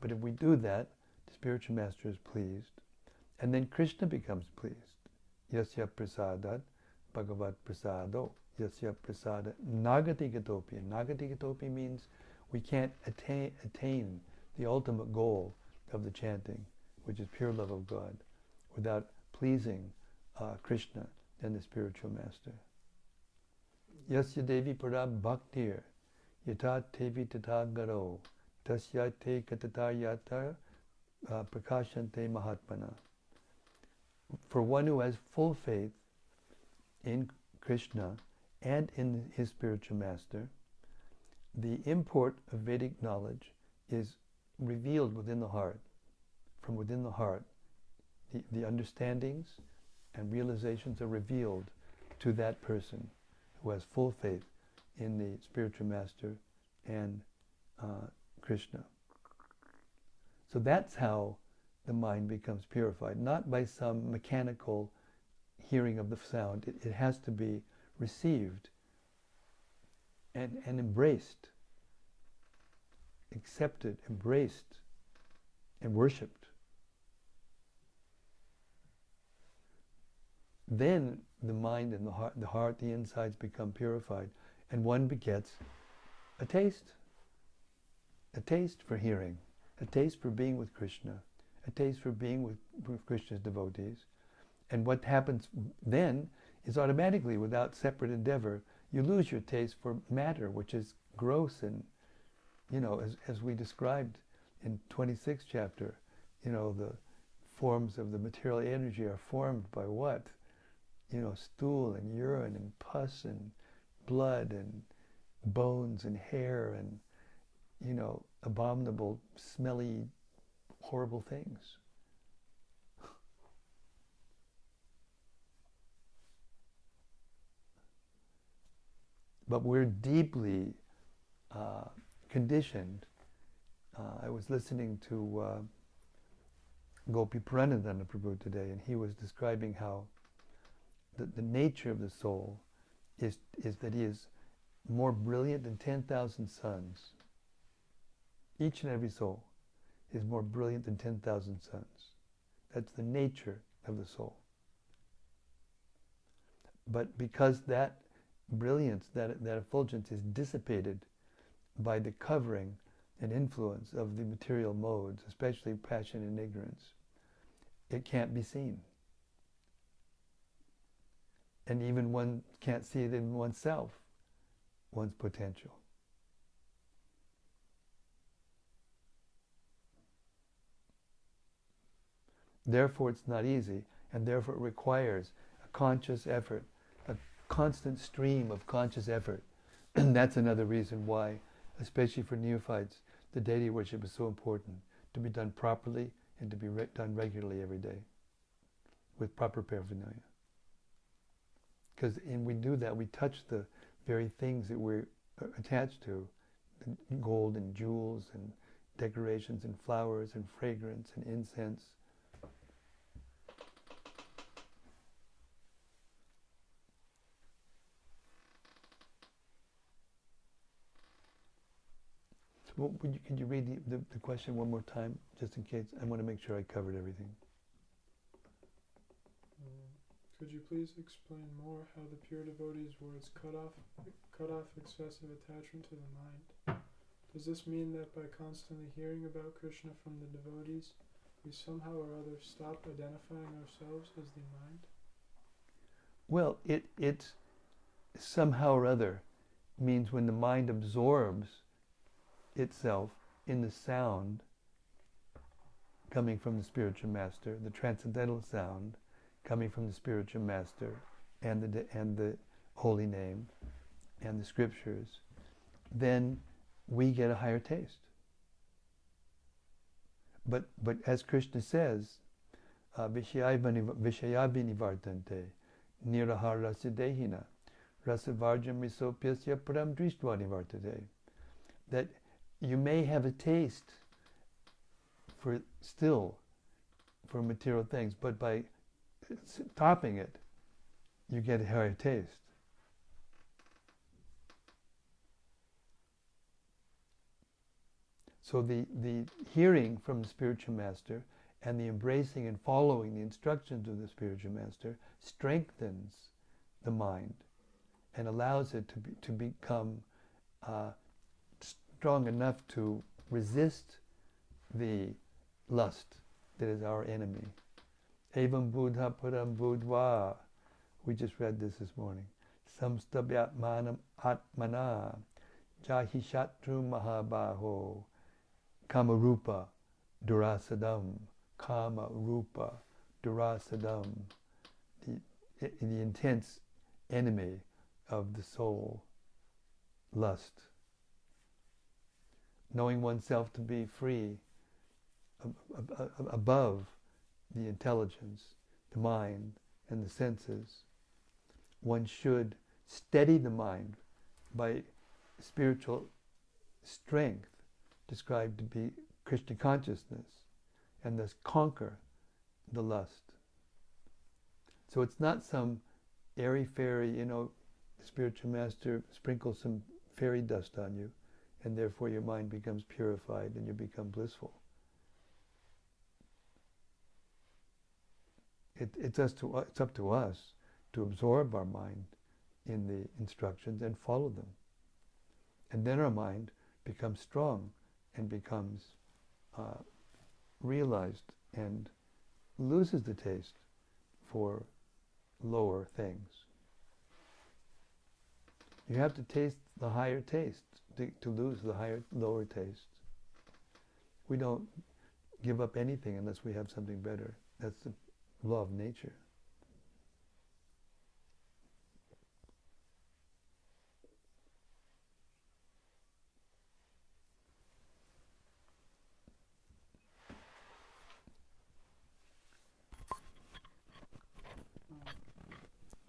But if we do that, the spiritual master is pleased. And then Krishna becomes pleased. Yasya prasadat bhagavat prasado. Yasya prasada nagatigatopi. Nagatigatopi means we can't attain the ultimate goal of the chanting, which is pure love of God, without pleasing Krishna and the spiritual master. Yasya devi parab bhaktir yata tevi tata garo tasya te katata yata prakashante mahatmana. For one who has full faith in Krishna and in his spiritual master, the import of Vedic knowledge is revealed within the heart. From within the heart, the understandings and realizations are revealed to that person who has full faith in the spiritual master and Krishna. So that's how the mind becomes purified, not by some mechanical hearing of the sound. It has to be received and embraced, accepted, embraced, and worshipped. Then the mind and the heart, the insides become purified, and one begets a taste for hearing, a taste for being with Krishna, a taste for being with Krishna's devotees. And what happens then is automatically, without separate endeavor, you lose your taste for matter, which is gross and, as we described in 26th chapter, the forms of the material energy are formed by what? Stool and urine and pus and blood and bones and hair and, abominable, smelly, horrible things. But we're deeply conditioned. I was listening to Gopi Pranadana Prabhu today, and he was describing how the nature of the soul is that he is more brilliant than 10,000 suns. Each and every soul is more brilliant than 10,000 suns. That's the nature of the soul. But because that brilliance, that effulgence is dissipated by the covering and influence of the material modes, especially passion and ignorance, it can't be seen. And even one can't see it in oneself, one's potential. Therefore, it's not easy, and therefore it requires a conscious effort, a constant stream of conscious effort. And that's another reason why, especially for neophytes, the deity worship is so important, to be done properly and to be done regularly every day, with proper paraphernalia. Because when we do that, we touch the very things that we're attached to, gold and jewels and decorations and flowers and fragrance and incense. Well, could you read the question one more time, just in case? I want to make sure I covered everything. Could you please explain more how the pure devotees' words cut off excessive attachment to the mind? Does this mean that by constantly hearing about Krishna from the devotees, we somehow or other stop identifying ourselves as the mind? Well, it somehow or other means when the mind absorbs itself in the sound coming from the spiritual master, the transcendental sound coming from the spiritual master, and the holy name, and the scriptures, then we get a higher taste. But as Krishna says, Vishayabhinivartante nirahar rasidehina rasavarjam misopyasya param drishtva nivartate. That you may have a taste for material things, but by stopping it, you get a higher taste. So the hearing from the spiritual master and the embracing and following the instructions of the spiritual master strengthens the mind and allows it to become strong enough to resist the lust that is our enemy. Evam buddha param buddhva. We just read this morning. Samstabhyatmanam atmana jahi shatru mahabaho kama rupa durasadam. Kama rupa durasadam. The intense enemy of the soul, lust. Knowing oneself to be free, above the intelligence, the mind, and the senses, one should steady the mind by spiritual strength, described to be Krishna consciousness, and thus conquer the lust. So it's not some airy-fairy, the spiritual master sprinkles some fairy dust on you, and therefore your mind becomes purified and you become blissful. It's up to us to absorb our mind in the instructions and follow them. And then our mind becomes strong and becomes realized and loses the taste for lower things. You have to taste the higher taste to lose the lower taste. We don't give up anything unless we have something better. That's the law of nature.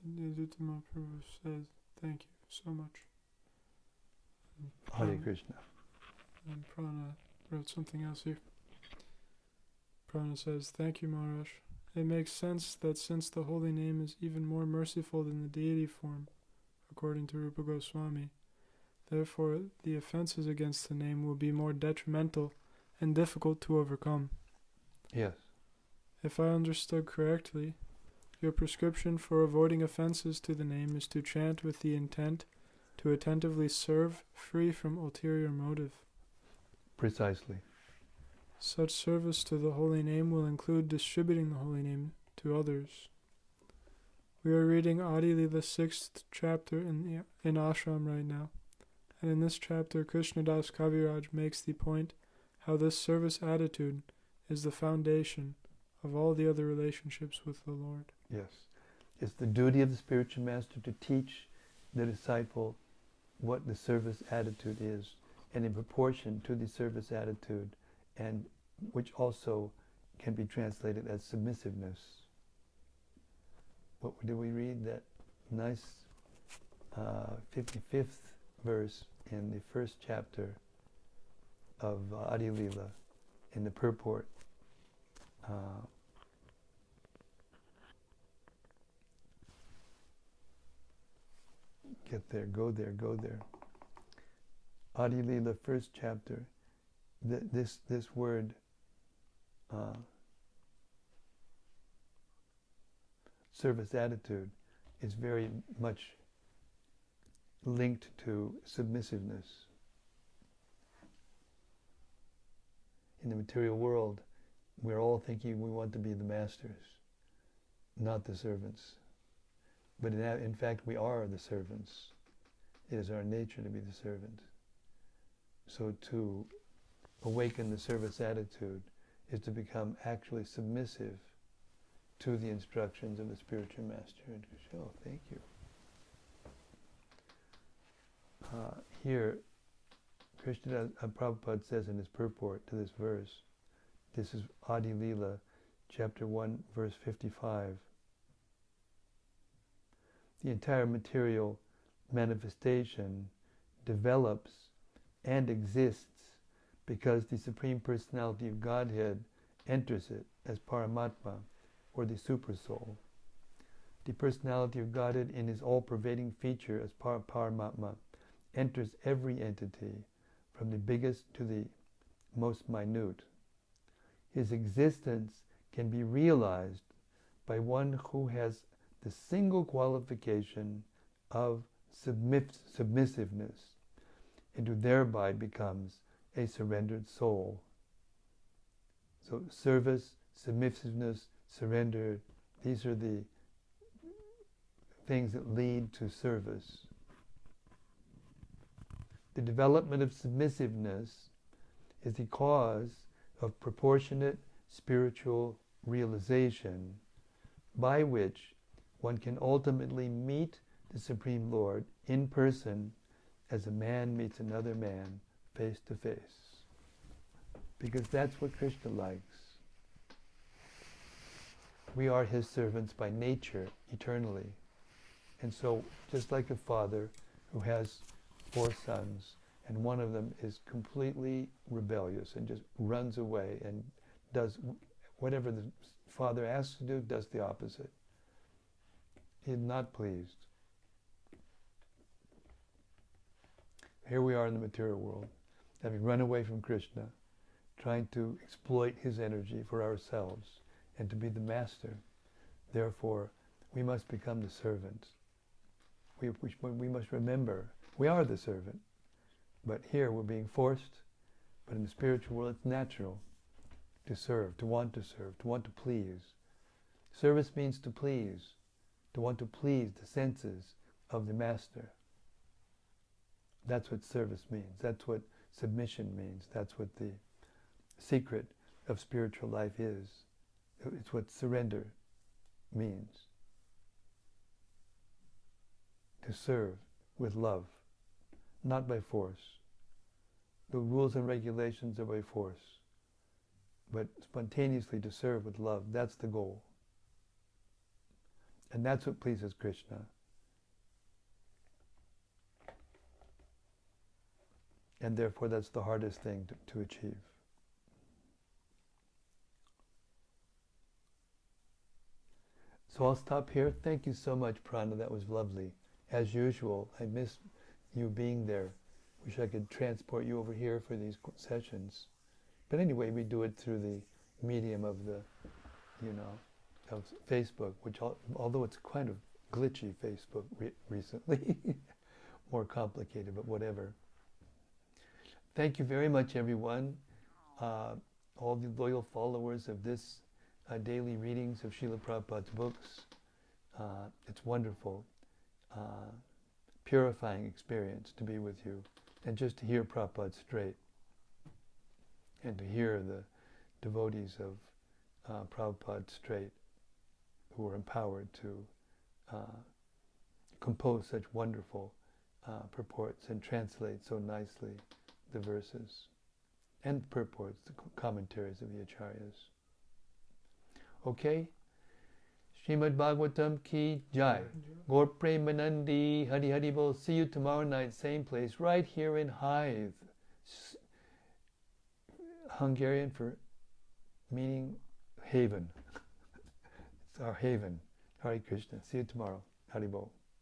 Nidutama Prabhu says, thank you so much. Hare Krishna. And Prana wrote something else here. Prana says, "Thank you, Maharaj. It makes sense that since the holy name is even more merciful than the deity form, according to Rupa Goswami, therefore the offenses against the name will be more detrimental and difficult to overcome." Yes. If I understood correctly, your prescription for avoiding offenses to the name is to chant with the intent to attentively serve, free from ulterior motive. Precisely. Such service to the holy name will include distributing the holy name to others. We are reading Adi-lila 6th chapter in ashram right now, and in this chapter Krishnadas Kaviraj makes the point how this service attitude is the foundation of all the other relationships with the Lord. Yes. It's the duty of the spiritual master to teach the disciple what the service attitude is, and in proportion to the service attitude, and which also can be translated as submissiveness. What did we read? That nice 55th verse in the first chapter of Adi-lila, in the purport. Get there, go there, go there. Adi-lila, first chapter. This word service attitude is very much linked to submissiveness. In the material world, we're all thinking we want to be the masters, not the servants. But in fact, we are the servants. It is our nature to be the servant. So to awaken the service attitude is to become actually submissive to the instructions of the spiritual master. Oh, thank you. Here, Prabhupada says in his purport to this verse, this is Adi-lila, chapter 1, verse 55. The entire material manifestation develops and exists because the Supreme Personality of Godhead enters it as Paramatma, or the Supersoul. The Personality of Godhead in his all-pervading feature as Paramatma enters every entity, from the biggest to the most minute. His existence can be realized by one who has the single qualification of submissiveness, and who thereby becomes a surrendered soul. So service, submissiveness, surrender, these are the things that lead to service. The development of submissiveness is the cause of proportionate spiritual realization, by which one can ultimately meet the Supreme Lord in person as a man meets another man face to face. Because that's what Krishna likes. We are his servants by nature, eternally. And so, just like a father who has 4 sons, and one of them is completely rebellious and just runs away and does whatever the father asks to do, does the opposite. He's not pleased. Here we are in the material world, having run away from Krishna, trying to exploit his energy for ourselves and to be the master. Therefore, we must become the servant. We must remember, we are the servant. But here we're being forced, but in the spiritual world it's natural to serve, to want to please. Service means to please, to want to please the senses of the master. That's what service means. That's what submission means. That's what the secret of spiritual life is. It's what surrender means. To serve with love, not by force. The rules and regulations are by force. But spontaneously to serve with love, that's the goal. And that's what pleases Krishna. And therefore that's the hardest thing to achieve. So I'll stop here. Thank you so much, Prana. That was lovely. As usual, I miss you being there. Wish I could transport you over here for these sessions. But anyway, we do it through the medium of the, of Facebook, which although it's kind of glitchy Facebook recently, more complicated, but whatever. Thank you very much, everyone. All the loyal followers of this daily readings of Srila Prabhupada's books. It's wonderful, purifying experience to be with you and just to hear Prabhupada straight and to hear the devotees of Prabhupada straight who are empowered to compose such wonderful purports and translate so nicely the verses and purports, the commentaries of the acharyas. Okay? Srimad Bhagavatam ki jai. Gaur Premanandi Hari Hari Bol. See you tomorrow night, same place, right here in Hythe. Hungarian for meaning haven. It's our haven. Hare Krishna. See you tomorrow. Hari Bol.